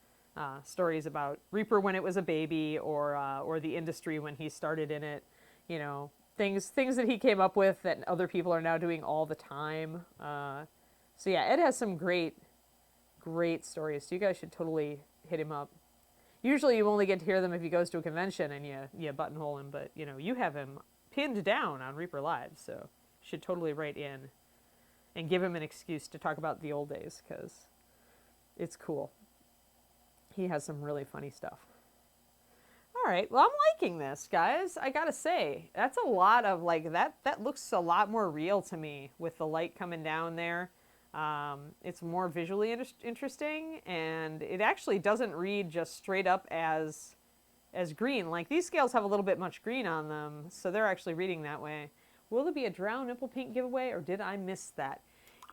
stories about Reaper when it was a baby, or the industry when he started in it. You know, things that he came up with that other people are now doing all the time. So yeah, Ed has some great stories. So you guys should totally hit him up. Usually you only get to hear them if he goes to a convention and you buttonhole him, but you know, you have him pinned down on Reaper Live, so you should totally write in and give him an excuse to talk about the old days, because it's cool. He has some really funny stuff. All right, well, I'm liking this, guys. I gotta say, that's a lot of, like, that looks a lot more real to me with the light coming down there. It's more visually interesting, and it actually doesn't read just straight up as green. Like, these scales have a little bit much green on them, so they're actually reading that way. Will there be a Drow nipple paint giveaway, or did I miss that?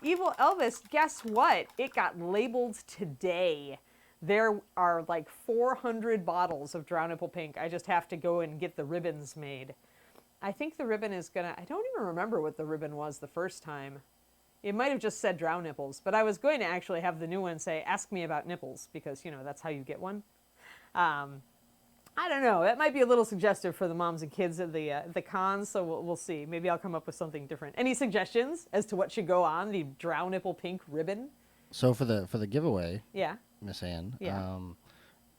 Evil Elvis, guess what? It got labeled today. There are like 400 bottles of Drow nipple pink. I just have to go and get the ribbons made. I think the ribbon is gonna, I don't even remember what the ribbon was the first time. It might have just said Drow nipples, but I was going to actually have the new one say, ask me about nipples, because, you know, that's how you get one. I don't know. That might be a little suggestive for the moms and kids at the cons, so we'll see. Maybe I'll come up with something different. Any suggestions as to what should go on the Drow nipple pink ribbon? So for the giveaway, yeah, Miss Ann, yeah.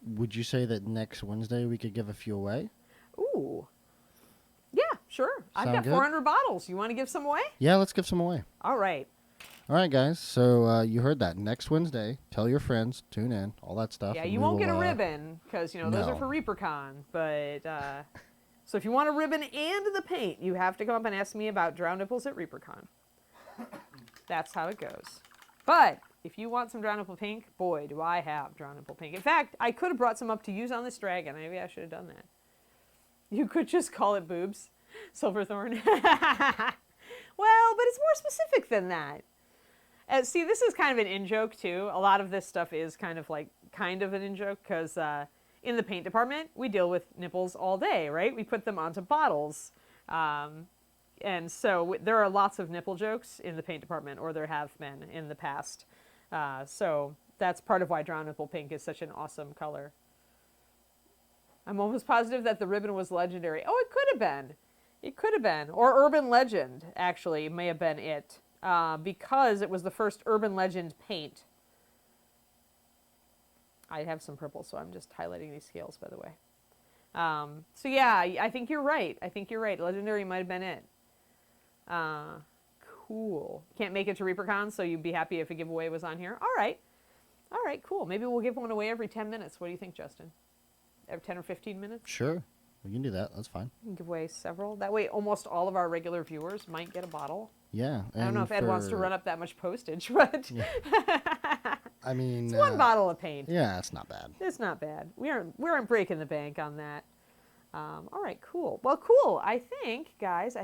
Would you say that next Wednesday we could give a few away? Ooh. Yeah, sure. I've Sound got good? 400 bottles. You want to give some away? Yeah, let's give some away. All right. All right, guys. So you heard that. Next Wednesday, tell your friends, tune in, all that stuff. Yeah, and you we won't will, get a ribbon because, you know, those are no. for ReaperCon. But so if you want a ribbon and the paint, you have to come up and ask me about Drow nipples at ReaperCon. That's how it goes. But if you want some Drow nipple pink, boy, do I have Drow nipple pink. In fact, I could have brought some up to use on this dragon. Maybe I should have done that. You could just call it boobs, Silverthorn. Well, but it's more specific than that. See, this is kind of an in-joke, too. A lot of this stuff is kind of an in-joke, because in the paint department, we deal with nipples all day, right? We put them onto bottles. And so there are lots of nipple jokes in the paint department, or there have been in the past. So that's part of why Drow nipple pink is such an awesome color. I'm almost positive that the ribbon was legendary. Oh, it could have been. It could have been. Or urban legend, actually, may have been it. Because it was the first urban legend paint. I have some purple, so I'm just highlighting these scales, by the way. So yeah, I think you're right. Legendary might have been it. Cool. Can't make it to ReaperCon, so you'd be happy if a giveaway was on here. All right, cool. Maybe we'll give one away every 10 minutes. What do you think, Justin? Every 10 or 15 minutes? Sure. We can do that. That's fine. We can give away several. That way, almost all of our regular viewers might get a bottle. Yeah. I don't know if Ed wants to run up that much postage, but yeah. I mean, it's one bottle of paint. Yeah, it's not bad. It's not bad. We aren't breaking the bank on that. All right, cool. Well, cool. I think, guys,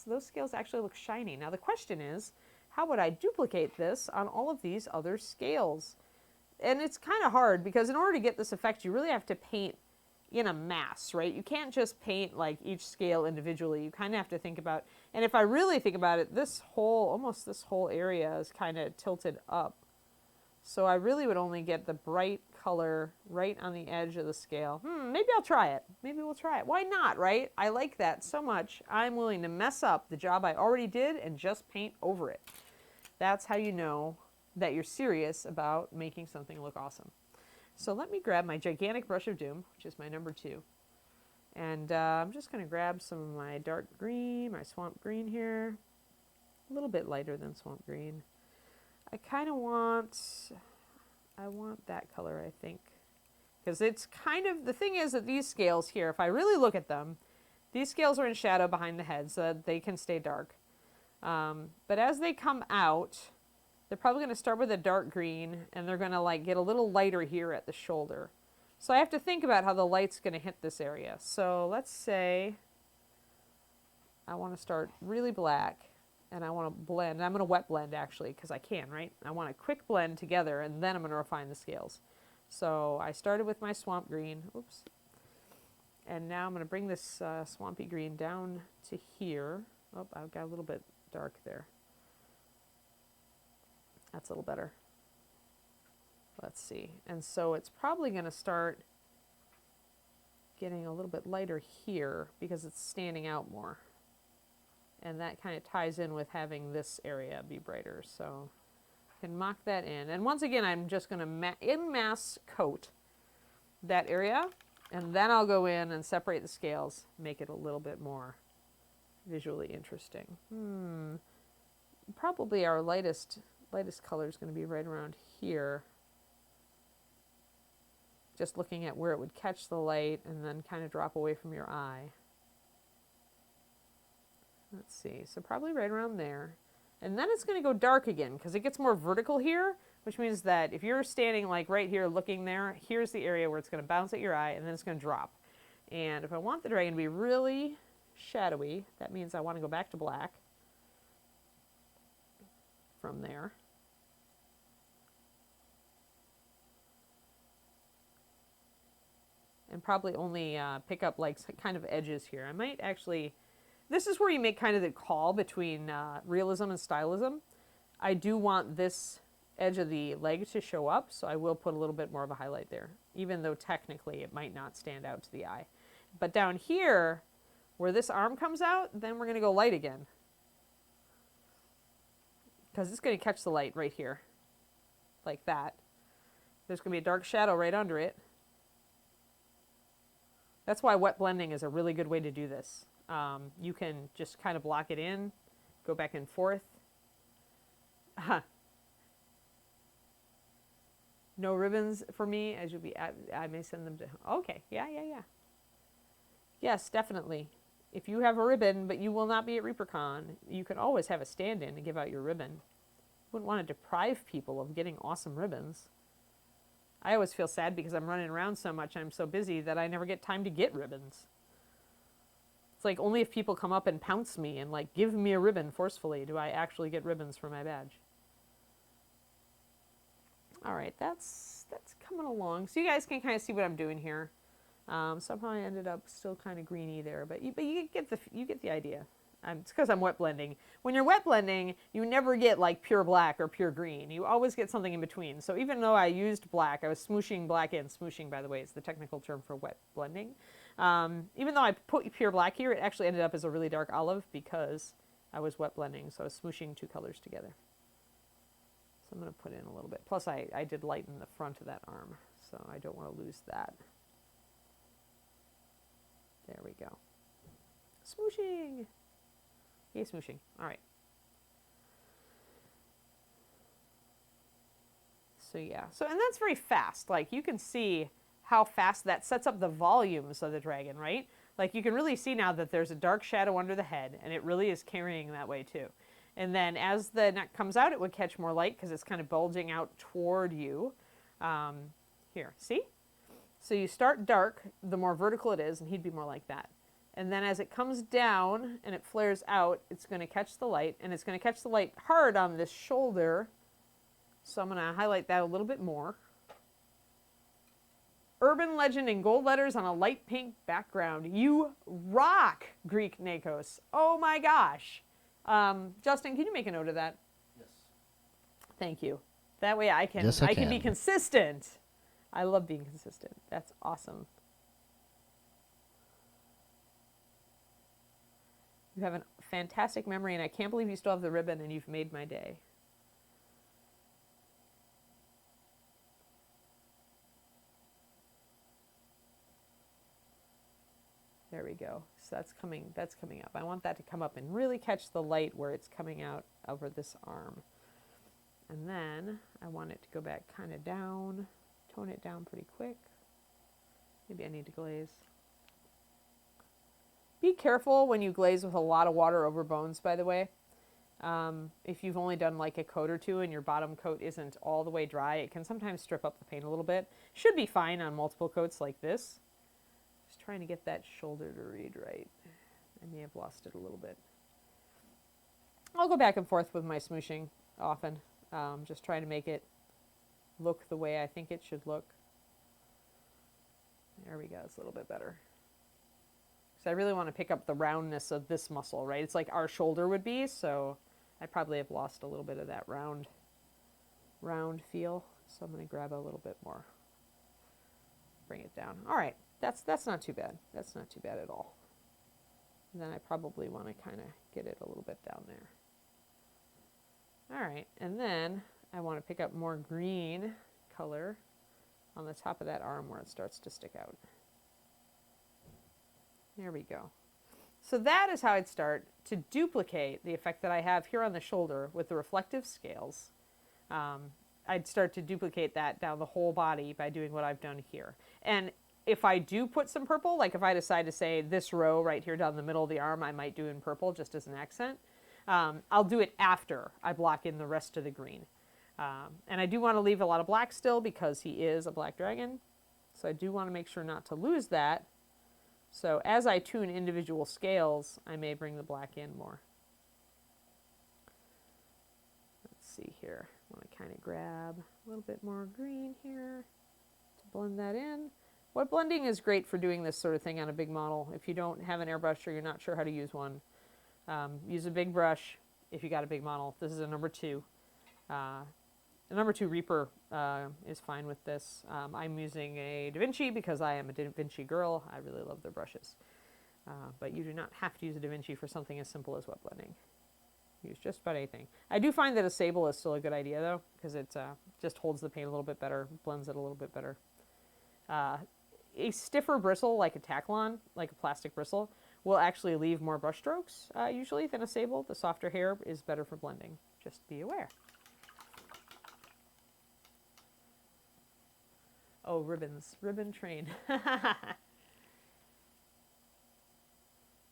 those scales actually look shiny. Now the question is, how would I duplicate this on all of these other scales? And it's kind of hard, because in order to get this effect, you really have to paint in a mass, right? You can't just paint like each scale individually. You kind of have to think about, and if I really think about it, almost this whole area is kind of tilted up. So I really would only get the bright color right on the edge of the scale. Maybe I'll try it. Maybe we'll try it. Why not, right? I like that so much. I'm willing to mess up the job I already did and just paint over it. That's how you know that you're serious about making something look awesome. So let me grab my gigantic brush of doom, which is my number 2. And I'm just going to grab some of my dark green, my swamp green here. A little bit lighter than swamp green. I want that color, I think. Because it's kind of, the thing is that these scales here, if I really look at them, these scales are in shadow behind the head so that they can stay dark. But as they come out, they're probably going to start with a dark green, and they're going to like get a little lighter here at the shoulder. So I have to think about how the light's going to hit this area. So let's say I want to start really black, and I want to blend. And I'm going to wet blend, actually, because I can, right? I want a quick blend together, and then I'm going to refine the scales. So I started with my swamp green. Oops. And now I'm going to bring this swampy green down to here. Oh, I've got a little bit dark there. That's a little better. Let's see. And so it's probably going to start getting a little bit lighter here because it's standing out more. And that kind of ties in with having this area be brighter. So I can mock that in. And once again, I'm just going to en masse coat that area. And then I'll go in and separate the scales, make it a little bit more visually interesting. Probably our lightest color is going to be right around here. Just looking at where it would catch the light and then kind of drop away from your eye. Let's see, so probably right around there. And then it's going to go dark again because it gets more vertical here, which means that if you're standing like right here looking there, here's the area where it's going to bounce at your eye and then it's going to drop. And if I want the dragon to be really shadowy, that means I want to go back to black from there. And probably only pick up like kind of edges here. I might actually, this is where you make kind of the call between realism and stylism. I do want this edge of the leg to show up, so I will put a little bit more of a highlight there, even though technically it might not stand out to the eye. But down here, where this arm comes out, then we're going to go light again. Because it's going to catch the light right here, like that. There's going to be a dark shadow right under it. That's why wet blending is a really good way to do this. You can just kind of block it in, go back and forth. No ribbons for me, as you'll be, I may send them to, okay, yeah. Yes, definitely. If you have a ribbon, but you will not be at ReaperCon, you can always have a stand-in and give out your ribbon. You wouldn't want to deprive people of getting awesome ribbons. I always feel sad because I'm running around so much, I'm so busy that I never get time to get ribbons. It's like only if people come up and pounce me and like give me a ribbon forcefully do I actually get ribbons for my badge. All right, that's coming along. So you guys can kind of see what I'm doing here. Somehow I ended up still kind of greeny there, but you get the idea. It's because I'm wet blending. When you're wet blending, you never get like pure black or pure green. You always get something in between. So even though I used black, I was smooshing black in. Smooshing, by the way, is the technical term for wet blending. Even though I put pure black here, it actually ended up as a really dark olive because I was wet blending. So I was smooshing two colors together. So I'm going to put in a little bit. Plus I did lighten the front of that arm, so I don't want to lose that. There we go. Smooshing. Yay, smooshing. All right. So yeah. So, and that's very fast. Like you can see how fast that sets up the volumes of the dragon, right? Like you can really see now that there's a dark shadow under the head, and it really is carrying that way too. And then as the neck comes out, it would catch more light because it's kind of bulging out toward you. Here, see? So you start dark, the more vertical it is, and he'd be more like that. And then as it comes down and it flares out, it's going to catch the light, and it's going to catch the light hard on this shoulder. So I'm going to highlight that a little bit more. Urban legend in gold letters on a light pink background. You rock, Greek Nakos. Oh my gosh. Justin, can you make a note of that? Yes. Thank you. That way I can, Yes, I can be consistent. I love being consistent. That's awesome. You have a fantastic memory, and I can't believe you still have the ribbon, and you've made my day. There we go. So that's coming up. I want that to come up and really catch the light where it's coming out over this arm. And then I want it to go back kind of down, tone it down pretty quick. Maybe I need to glaze. Be careful when you glaze with a lot of water over bones, by the way. If you've only done like a coat or two and your bottom coat isn't all the way dry, it can sometimes strip up the paint a little bit. Should be fine on multiple coats like this. Just trying to get that shoulder to read right. I may have lost it a little bit. I'll go back and forth with my smooshing often, just trying to make it look the way I think it should look. There we go, it's a little bit better. So I really want to pick up the roundness of this muscle, right? It's like our shoulder would be, so I probably have lost a little bit of that round feel. So I'm going to grab a little bit more, bring it down. All right, that's not too bad. That's not too bad at all. And then I probably want to kind of get it a little bit down there. All right, and then I want to pick up more green color on the top of that arm where it starts to stick out. There we go. So that is how I'd start to duplicate the effect that I have here on the shoulder with the reflective scales. I'd start to duplicate that down the whole body by doing what I've done here. And if I do put some purple, like if I decide to say this row right here down the middle of the arm, I might do in purple just as an accent. I'll do it after I block in the rest of the green. And I do want to leave a lot of black still because he is a black dragon. So I do want to make sure not to lose that. So as I tune individual scales, I may bring the black in more. Let's see here. I want to kind of grab a little bit more green here to blend that in. What blending is great for doing this sort of thing on a big model. If you don't have an airbrush or you're not sure how to use one, use a big brush if you got a big model. This is a number 2. The number 2 Reaper is fine with this. I'm using a Da Vinci because I am a Da Vinci girl. I really love their brushes. But you do not have to use a Da Vinci for something as simple as wet blending. Use just about anything. I do find that a sable is still a good idea though, because it just holds the paint a little bit better, blends it a little bit better. A stiffer bristle like a Taklon, like a plastic bristle, will actually leave more brush strokes usually than a sable. The softer hair is better for blending. Just be aware. Oh, ribbons. Ribbon train.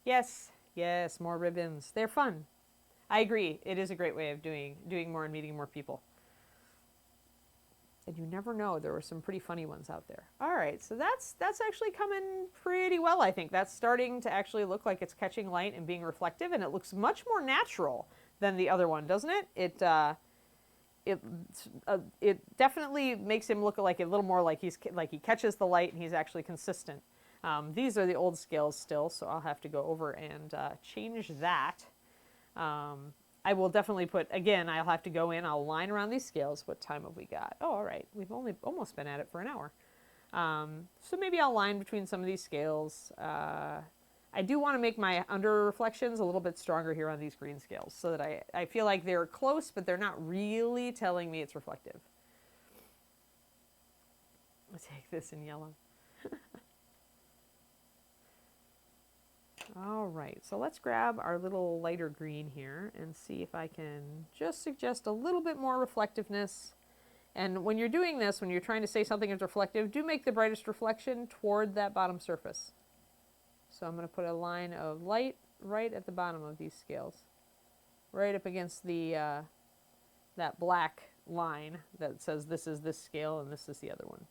Yes, yes, more ribbons. They're fun. I agree. It is a great way of doing more and meeting more people. And you never know. There were some pretty funny ones out there. All right, so that's actually coming pretty well, I think. That's starting to actually look like it's catching light and being reflective, and it looks much more natural than the other one, doesn't it? It definitely makes him look like a little more like he catches the light and he's actually consistent. These are the old scales still, so I'll have to go over and change that. I will definitely put, again, I'll have to go in, I'll line around these scales. What time have we got? Oh, all right. We've only almost been at it for an hour. So maybe I'll line between some of these scales. I do want to make my under reflections a little bit stronger here on these green scales so that I feel like they're close, but they're not really telling me it's reflective. Let's take this in yellow. All right, so let's grab our little lighter green here and see if I can just suggest a little bit more reflectiveness. And when you're doing this, when you're trying to say something is reflective, do make the brightest reflection toward that bottom surface. So I'm going to put a line of light right at the bottom of these scales, right up against the that black line that says this is this scale and this is the other one.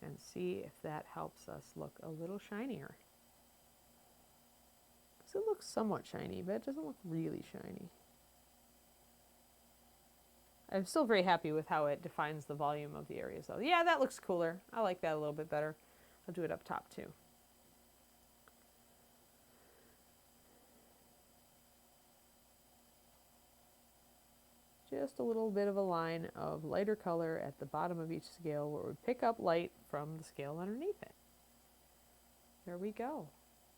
And see if that helps us look a little shinier. Because it looks somewhat shiny, but it doesn't look really shiny. I'm still very happy with how it defines the volume of the areas though. Yeah, that looks cooler. I like that a little bit better. I'll do it up top too. Just a little bit of a line of lighter color at the bottom of each scale where it would pick up light from the scale underneath it. There we go.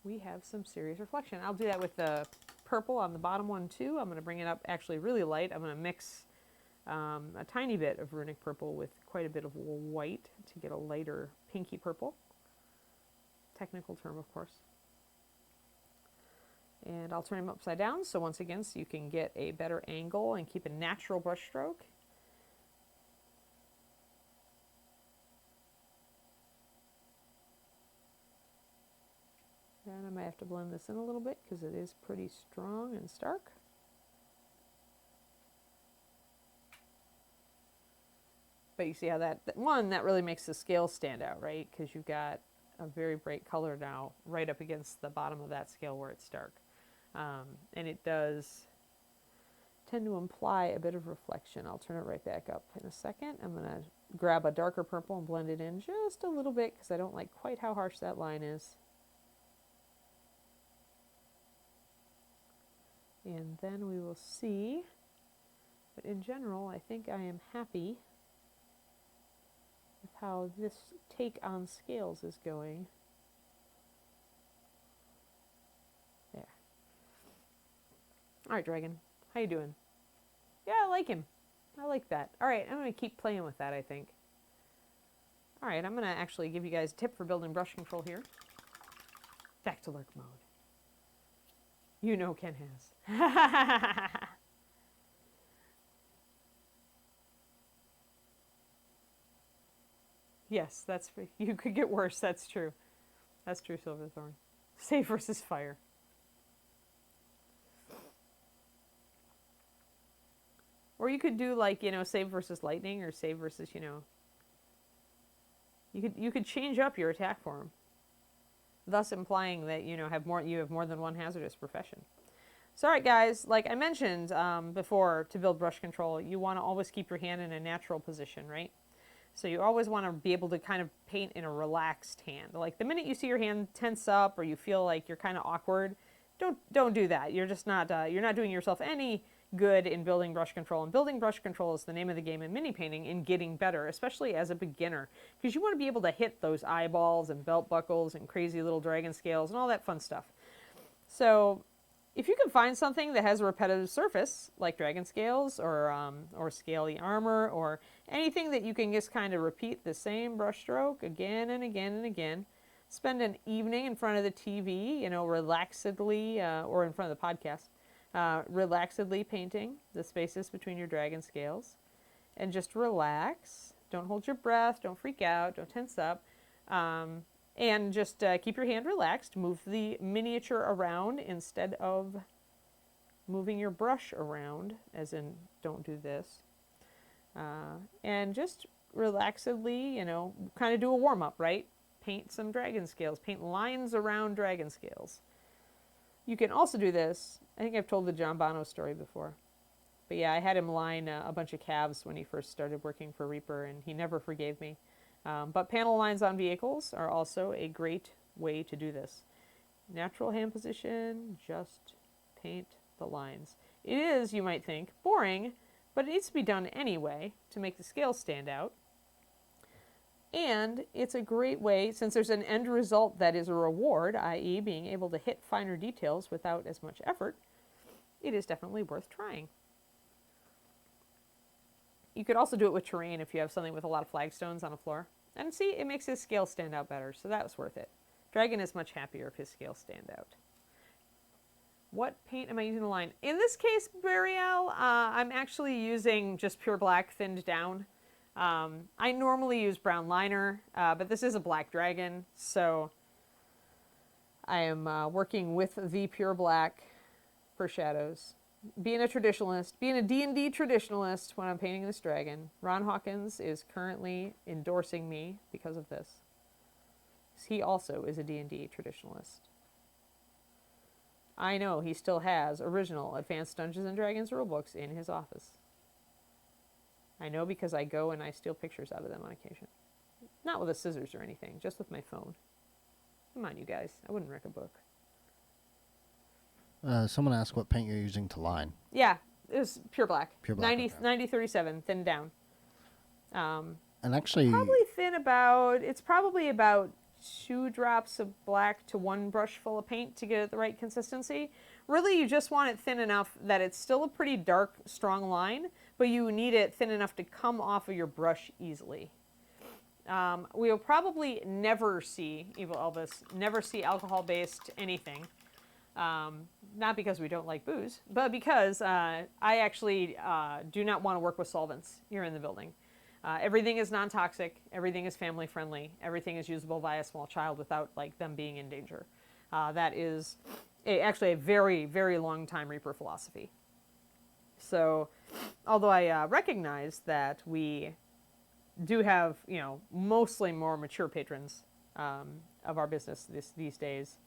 We have some serious reflection. I'll do that with the purple on the bottom one too. I'm going to bring it up actually really light. I'm going to mix a tiny bit of runic purple with quite a bit of white to get a lighter pinky purple. Technical term, of course. And I'll turn him upside down, so once again, so you can get a better angle and keep a natural brush stroke. And I might have to blend this in a little bit because it is pretty strong and stark. But you see how that really makes the scale stand out, right? Because you've got a very bright color now right up against the bottom of that scale where it's dark. And it does tend to imply a bit of reflection. I'll turn it right back up in a second. I'm going to grab a darker purple and blend it in just a little bit because I don't like quite how harsh that line is. And then we will see But in general, I think I am happy with how this take on scales is going. There. All right, Dragon. How you doing? Yeah, I like him. I like that. All right, I'm going to keep playing with that, I think. All right, I'm going to actually give you guys a tip for building brush control here. Back to lurk mode. You know Ken has. Yes, that's you could get worse. That's true. That's true, Silverthorn. Save versus fire. Or you could do like, save versus lightning or save versus, you could change up your attack form, thus implying that you have more than one hazardous profession. So, all right, guys, like I mentioned before, to build brush control, you want to always keep your hand in a natural position, right? So you always want to be able to kind of paint in a relaxed hand. Like the minute you see your hand tense up or you feel like you're kind of awkward, don't do that. You're just not you're not doing yourself any good in building brush control. And building brush control is the name of the game in mini painting, in getting better, especially as a beginner, because you want to be able to hit those eyeballs and belt buckles and crazy little dragon scales and all that fun stuff. So if you can find something that has a repetitive surface, like dragon scales or scaly armor or anything that you can just kind of repeat the same brush stroke again and again and again, spend an evening in front of the TV, relaxedly, or in front of the podcast, relaxedly painting the spaces between your dragon scales, and just relax. Don't hold your breath. Don't freak out. Don't tense up. And just keep your hand relaxed. Move the miniature around instead of moving your brush around, as in don't do this. And just relaxedly, kind of do a warm-up, right? Paint some dragon scales. Paint lines around dragon scales. You can also do this. I think I've told the John Bono story before. But yeah, I had him line a bunch of calves when he first started working for Reaper, and he never forgave me. But panel lines on vehicles are also a great way to do this. Natural hand position, just paint the lines. It is, you might think, boring, but it needs to be done anyway to make the scales stand out. And it's a great way, since there's an end result that is a reward, i.e. being able to hit finer details without as much effort, it is definitely worth trying. You could also do it with terrain if you have something with a lot of flagstones on a floor. And see, it makes his scales stand out better, so that was worth it. Dragon is much happier if his scales stand out. What paint am I using to line? In this case, Burial, I'm actually using just pure black thinned down. I normally use brown liner, but this is a black dragon, so I am working with the pure black for shadows. Being a traditionalist, being a D&D traditionalist when I'm painting this dragon. Ron Hawkins is currently endorsing me because of this. He also is a D&D traditionalist. I know he still has original Advanced Dungeons & Dragons rulebooks in his office. I know because I go and I steal pictures out of them on occasion. Not with the scissors or anything, just with my phone. Come on, you guys. I wouldn't wreck a book. Someone asked what paint you're using to line. Yeah, it was pure black. Pure black. 9037, thinned down. And actually, it's probably about 2 drops of black to 1 brush full of paint to get it the right consistency. Really, you just want it thin enough that it's still a pretty dark, strong line, but you need it thin enough to come off of your brush easily. We will probably never see, Evil Elvis, never see alcohol-based anything. Not because we don't like booze, but because I actually do not want to work with solvents here in the building. Everything is non-toxic. Everything is family-friendly. Everything is usable by a small child without them being in danger. That is actually a very, very long time Reaper philosophy. So, although I recognize that we do have, mostly more mature patrons of our business these days,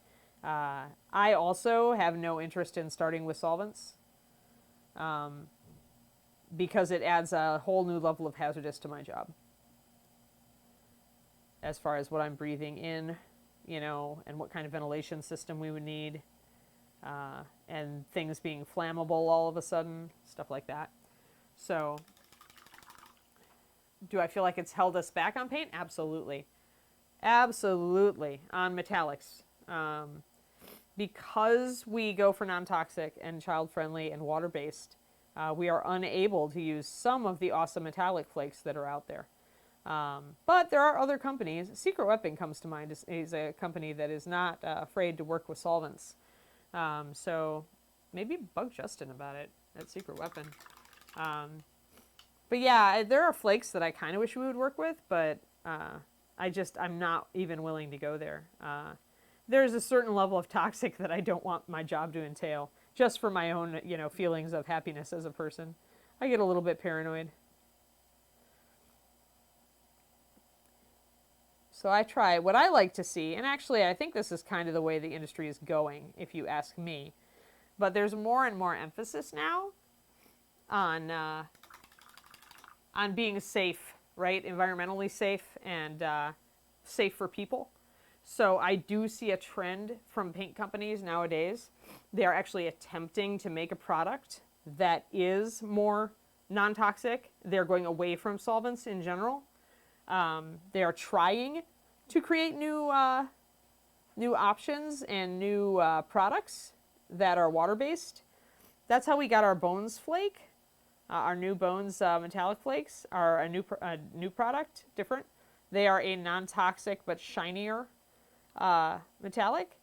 I also have no interest in starting with solvents because it adds a whole new level of hazardous to my job. As far as what I'm breathing in, and what kind of ventilation system we would need, and things being flammable all of a sudden, stuff like that. So do I feel like it's held us back on paint? Absolutely. Absolutely. On metallics. Because we go for non-toxic and child-friendly and water-based, we are unable to use some of the awesome metallic flakes that are out there. But there are other companies. Secret Weapon comes to mind. Is a company that is not afraid to work with solvents. So maybe bug Justin about it at Secret Weapon. But yeah, there are flakes that I kind of wish we would work with, but I'm not even willing to go there. There's a certain level of toxic that I don't want my job to entail, just for my own, feelings of happiness as a person. I get a little bit paranoid. So I try. What I like to see, and actually I think this is kind of the way the industry is going, if you ask me, but there's more and more emphasis now on being safe, right? Environmentally safe and safe for people. So I do see a trend from paint companies nowadays. They are actually attempting to make a product that is more non-toxic. They're going away from solvents in general. They are trying to create new options and new products that are water-based. That's how we got our Bones Flake. Our new Bones metallic flakes are a new product, different. They are a non-toxic but shinier metallic.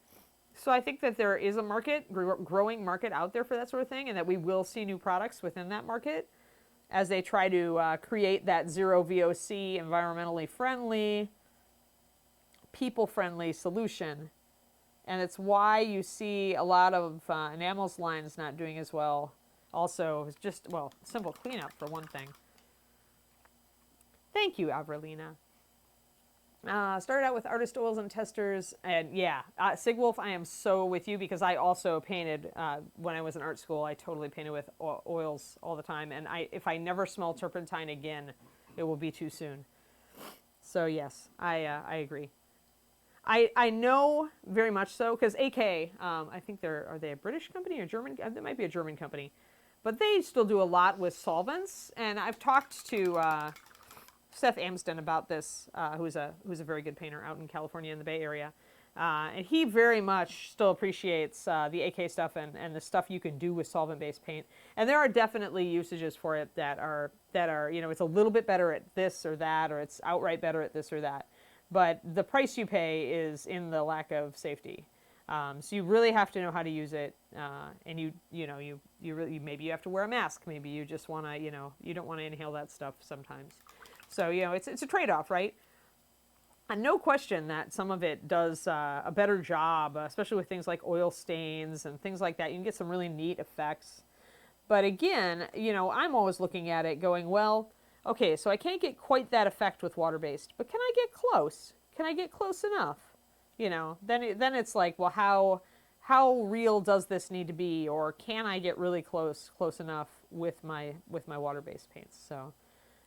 So I think that there is a market, growing market out there for that sort of thing, and that we will see new products within that market as they try to create that zero VOC, environmentally friendly, people-friendly solution. And it's why you see a lot of enamels lines not doing as well. Also, it's just, simple cleanup for one thing. Thank you, Avrelina. Started out with artist oils and testers, and yeah, Sigwolf, I am so with you because I also painted, when I was in art school, I totally painted with oils all the time, and if I never smell turpentine again, it will be too soon. So yes, I agree. I know very much so, because AK, I think are they a British company or German? They might be a German company, but they still do a lot with solvents, and I've talked to Seth Amsden about this, who's a very good painter out in California in the Bay Area. And he very much still appreciates the AK stuff and the stuff you can do with solvent-based paint. And there are definitely usages for it that are it's a little bit better at this or that, or it's outright better at this or that. But the price you pay is in the lack of safety. So you really have to know how to use it, and you really, maybe you have to wear a mask. Maybe you just want to, you don't want to inhale that stuff sometimes. So, it's a trade-off, right? And no question that some of it does a better job, especially with things like oil stains and things like that. You can get some really neat effects. But again, I'm always looking at it going, well, okay, so I can't get quite that effect with water-based, but can I get close? Can I get close enough? Then it's like, well, how real does this need to be, or can I get really close enough with my water-based paints? So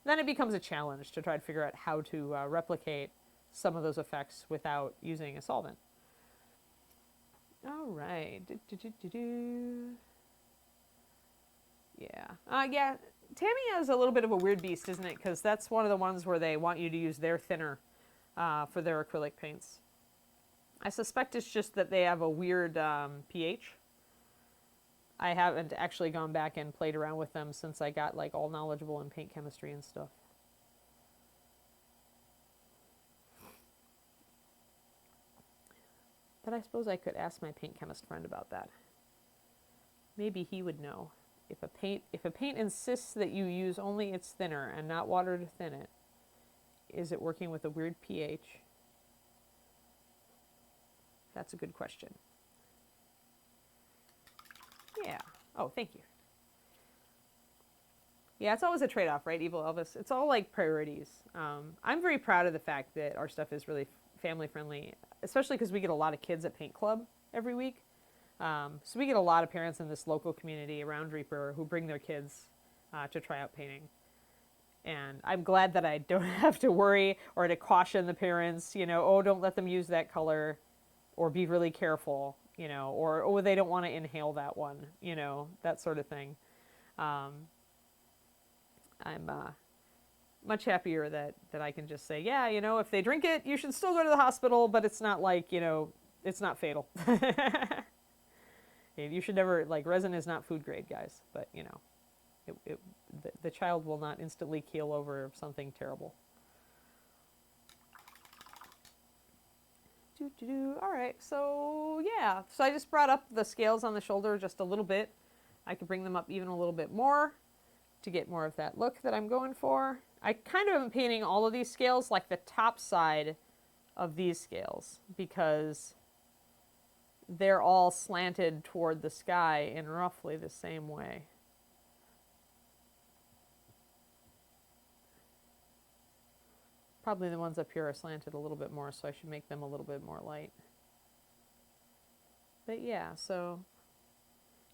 then it becomes a challenge to try to figure out how to replicate some of those effects without using a solvent. All right. Yeah. Tamiya is a little bit of a weird beast, isn't it? Because that's one of the ones where they want you to use their thinner for their acrylic paints. I suspect it's just that they have a weird pH. I haven't actually gone back and played around with them since I got all knowledgeable in paint chemistry and stuff. But I suppose I could ask my paint chemist friend about that. Maybe he would know. If a paint insists that you use only its thinner and not water to thin it, is it working with a weird pH? That's a good question. Yeah. Oh, thank you. Yeah, it's always a trade-off, right, Evil Elvis? It's all like priorities. I'm very proud of the fact that our stuff is really family-friendly, especially because we get a lot of kids at Paint Club every week. So we get a lot of parents in this local community around Reaper who bring their kids to try out painting. And I'm glad that I don't have to worry or to caution the parents, don't let them use that color, or be really careful, or they don't want to inhale that one, that sort of thing. I'm much happier that I can just say, yeah, you know, if they drink it, you should still go to the hospital, but it's not like, you know, it's not fatal. You should never, like, resin is not food grade, guys, but, you know, the child will not instantly keel over something terrible. All right, so yeah, so I just brought up the scales on the shoulder just a little bit. I could bring them up even a little bit more to get more of that look that I'm going for. I kind of am painting all of these scales like the top side of these scales because they're all slanted toward the sky in roughly the same way. Probably the ones up here are slanted a little bit more, so I should make them a little bit more light. But yeah, so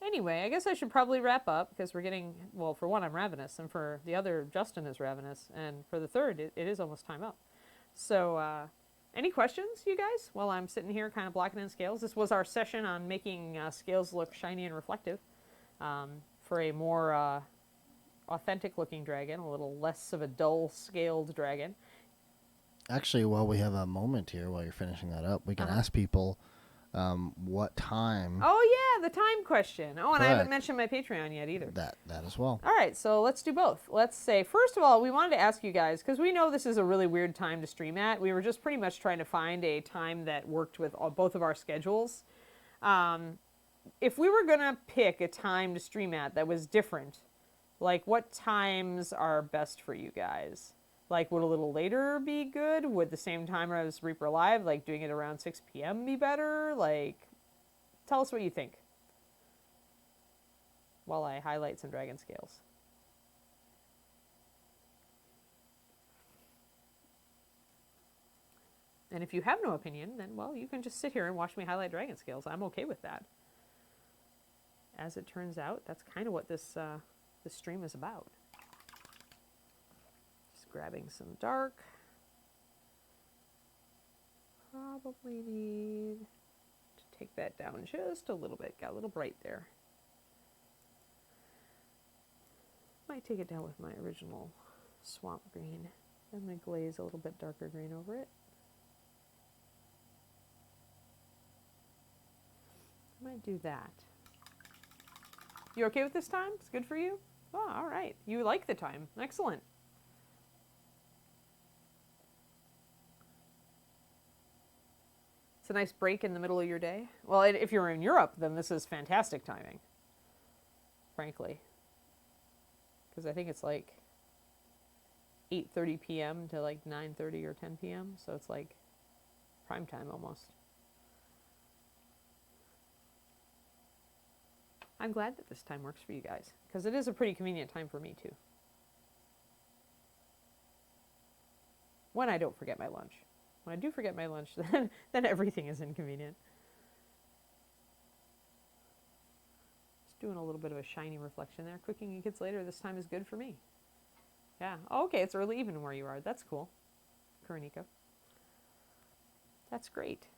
anyway, I guess I should probably wrap up because we're getting, well, for one, I'm ravenous, and for the other, Justin is ravenous, and for the third, it is almost time up. So, any questions, you guys, while I'm sitting here kind of blocking in scales? This was our session on making scales look shiny and reflective for a more authentic looking dragon, a little less of a dull scaled dragon. Actually, while we have a moment here, while you're finishing that up, we can ask people what time. Oh, yeah, the time question. Oh, and I haven't Correct. mentioned my Patreon yet either. That as well. All right, so let's do both. Let's say, first of all, we wanted to ask you guys, because we know this is a really weird time to stream at. We were just pretty much trying to find a time that worked with both of our schedules. If we were going to pick a time to stream at that was different, like what times are best for you guys? Like, would a little later be good? Would the same time as Reaper Live, like doing it around 6 p.m. be better? Like, tell us what you think while I highlight some dragon scales. And if you have no opinion, then, well, you can just sit here and watch me highlight dragon scales. I'm okay with that. As it turns out, that's kind of what this stream is about. Grabbing some dark. Probably need to take that down just a little bit. Got a little bright there. Might take it down with my original swamp green. I'm going to glaze a little bit darker green over it. Might do that. You okay with this time? It's good for you? Oh, all right. You like the time. Excellent. It's a nice break in the middle of your day. Well, if you're in Europe, then this is fantastic timing, frankly. Because I think it's like 8:30 p.m. to like 9:30 or 10 p.m. So it's like prime time almost. I'm glad that this time works for you guys, because it is a pretty convenient time for me too. When I don't forget my lunch. When I do forget my lunch, then everything is inconvenient. Just doing a little bit of a shiny reflection there. Cooking and kids later this time is good for me. Yeah. Oh, okay, it's early evening where you are. That's cool. Kuranika. That's great.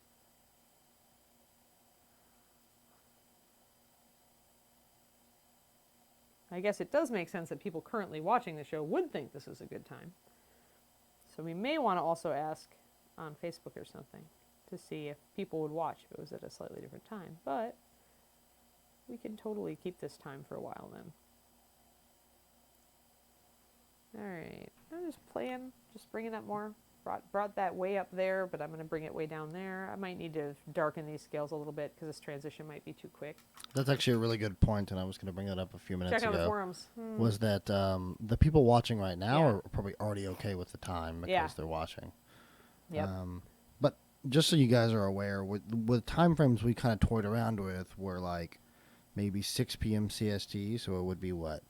I guess it does make sense that people currently watching the show would think this is a good time. So we may want to also ask on Facebook or something to see if people would watch if it was at a slightly different time. But we can totally keep this time for a while then. All right, I'm just playing, just bringing up more. Brought that way up there, but I'm going to bring it way down there. I might need to darken these scales a little bit because this transition might be too quick. That's actually a really good point, and I was going to bring that up a few minutes ago. Check out the forums. Was that the people watching right now are probably already okay with the time because they're watching. Yep. But just so you guys are aware, with time frames we kind of toyed around with were like maybe 6 p.m. CST, so it would be what,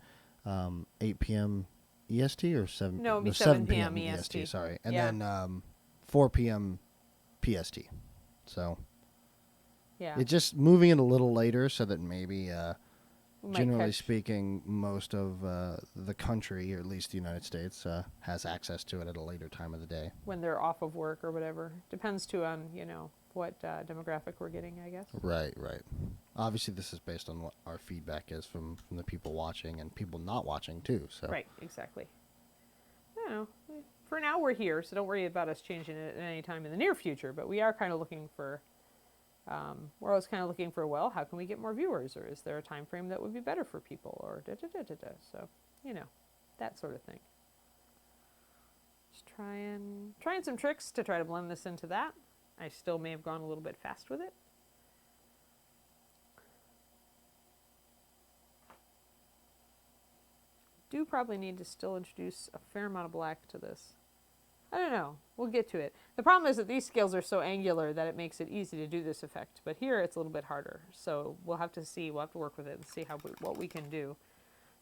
8 p.m. EST or 7? No, it'd be 7 p.m. EST. Sorry, and then 4 p.m. PST. So it's just moving it a little later so that maybe, generally speaking, most of the country, or at least the United States, has access to it at a later time of the day. When they're off of work or whatever. Depends too on, what demographic we're getting, I guess. Right. Obviously, this is based on what our feedback is from the people watching and people not watching too. So Right, exactly. I don't know. For now, we're here, so don't worry about us changing it at any time in the near future. But we are kind of looking for. We're always kind of looking for, well, how can we get more viewers, or is there a time frame that would be better for people, or da da da da da. So, that sort of thing. Just trying some tricks to try to blend this into that. I still may have gone a little bit fast with it. Do probably need to still introduce a fair amount of black to this. I don't know. We'll get to it. The problem is that these scales are so angular that it makes it easy to do this effect. But here it's a little bit harder. So we'll have to see. We'll have to work with it and see what we can do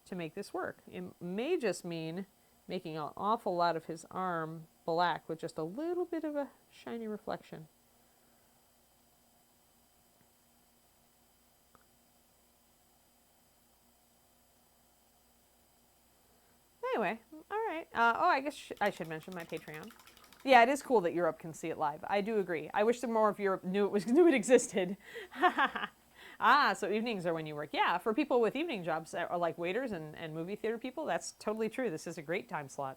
to make this work. It may just mean making an awful lot of his arm black with just a little bit of a shiny reflection. Anyway, all right. I guess I should mention my Patreon. Yeah, it is cool that Europe can see it live. I do agree. I wish that more of Europe knew it existed. So evenings are when you work. Yeah, for people with evening jobs, or like waiters and movie theater people, that's totally true. This is a great time slot.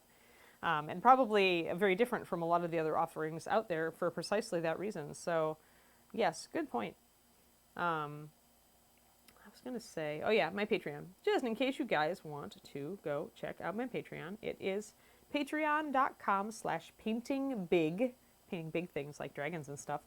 And probably very different from a lot of the other offerings out there for precisely that reason. So, yes, good point. I was going to say, oh yeah, my Patreon. Just in case you guys want to go check out my Patreon, it is patreon.com/paintingbig. Painting big things like dragons and stuff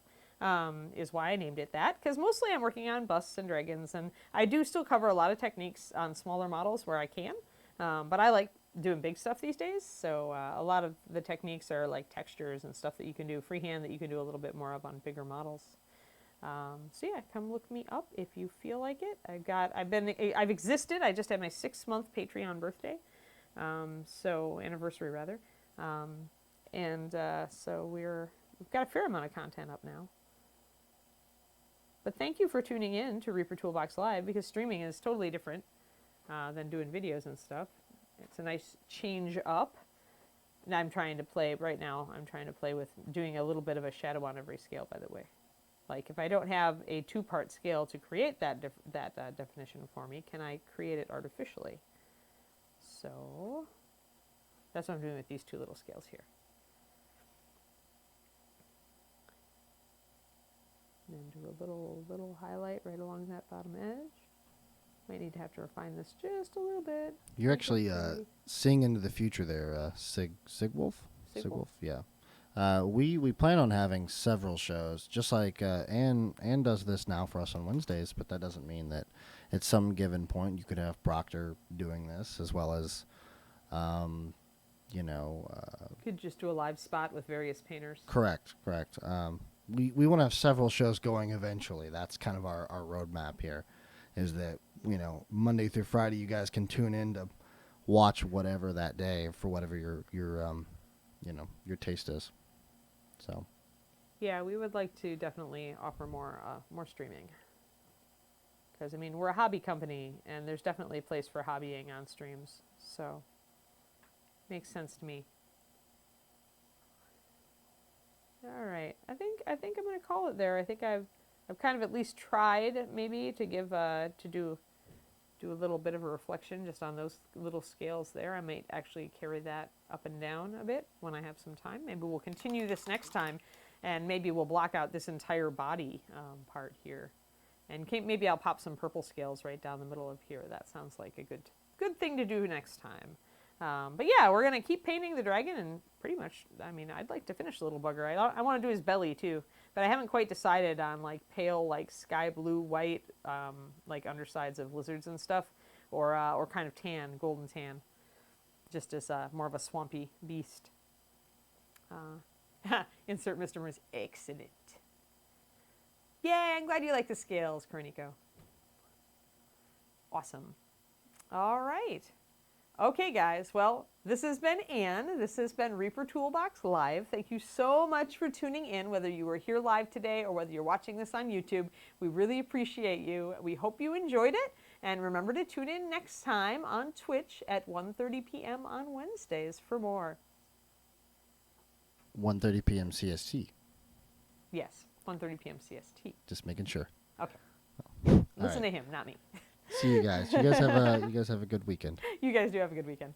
is why I named it that. Because mostly I'm working on busts and dragons, and I do still cover a lot of techniques on smaller models where I can. But I like doing big stuff these days, so a lot of the techniques are like textures and stuff that you can do freehand that you can do a little bit more of on bigger models. So yeah, come look me up if you feel like it. I've existed. I just had my 6-month Patreon birthday, so anniversary rather, so we've got a fair amount of content up now. But thank you for tuning in to Reaper Toolbox Live, because streaming is totally different than doing videos and stuff. It's a nice change up. And I'm trying to play with doing a little bit of a shadow on every scale, by the way. Like, if I don't have a 2-part scale to create that definition for me, can I create it artificially? So that's what I'm doing with these 2 little scales here. And then do a little highlight right along that bottom edge. Might need to have to refine this just a little bit. You're actually seeing into the future there, Sigwolf? Sigwolf, yeah. We plan on having several shows, just like Anne does this now for us on Wednesdays, but that doesn't mean that at some given point you could have Proctor doing this, as well as, could just do a live spot with various painters. Correct. We want to have several shows going eventually. That's kind of our roadmap here, is that, Monday through Friday you guys can tune in to watch whatever that day for whatever your taste is. So, yeah, we would like to definitely offer more streaming. Because, we're a hobby company, and there's definitely a place for hobbying on streams. So, makes sense to me. All right, I think I'm going to call it there. I think I've kind of at least tried maybe to do a little bit of a reflection just on those little scales there. I might actually carry that up and down a bit when I have some time. Maybe we'll continue this next time, and maybe we'll block out this entire body part here. And maybe I'll pop some purple scales right down the middle of here. That sounds like a good thing to do next time. But yeah, we're going to keep painting the dragon, and pretty much, I'd like to finish the little bugger. I want to do his belly too, but I haven't quite decided on like pale, like sky blue, white, like undersides of lizards and stuff, or kind of tan, golden tan, just as more of a swampy beast. Insert Mr. Moose. Excellent. Yeah, I'm glad you like the scales, Corinnico. Awesome. All right. Okay, guys. Well, this has been Anne. This has been Reaper Toolbox Live. Thank you so much for tuning in, whether you were here live today or whether you're watching this on YouTube. We really appreciate you. We hope you enjoyed it. And remember to tune in next time on Twitch at 1:30 p.m. on Wednesdays for more. 1:30 p.m. CST. Yes, 1:30 p.m. CST. Just making sure. Okay. Listen right. to him, not me. See you guys. You guys have a good weekend. You guys do have a good weekend.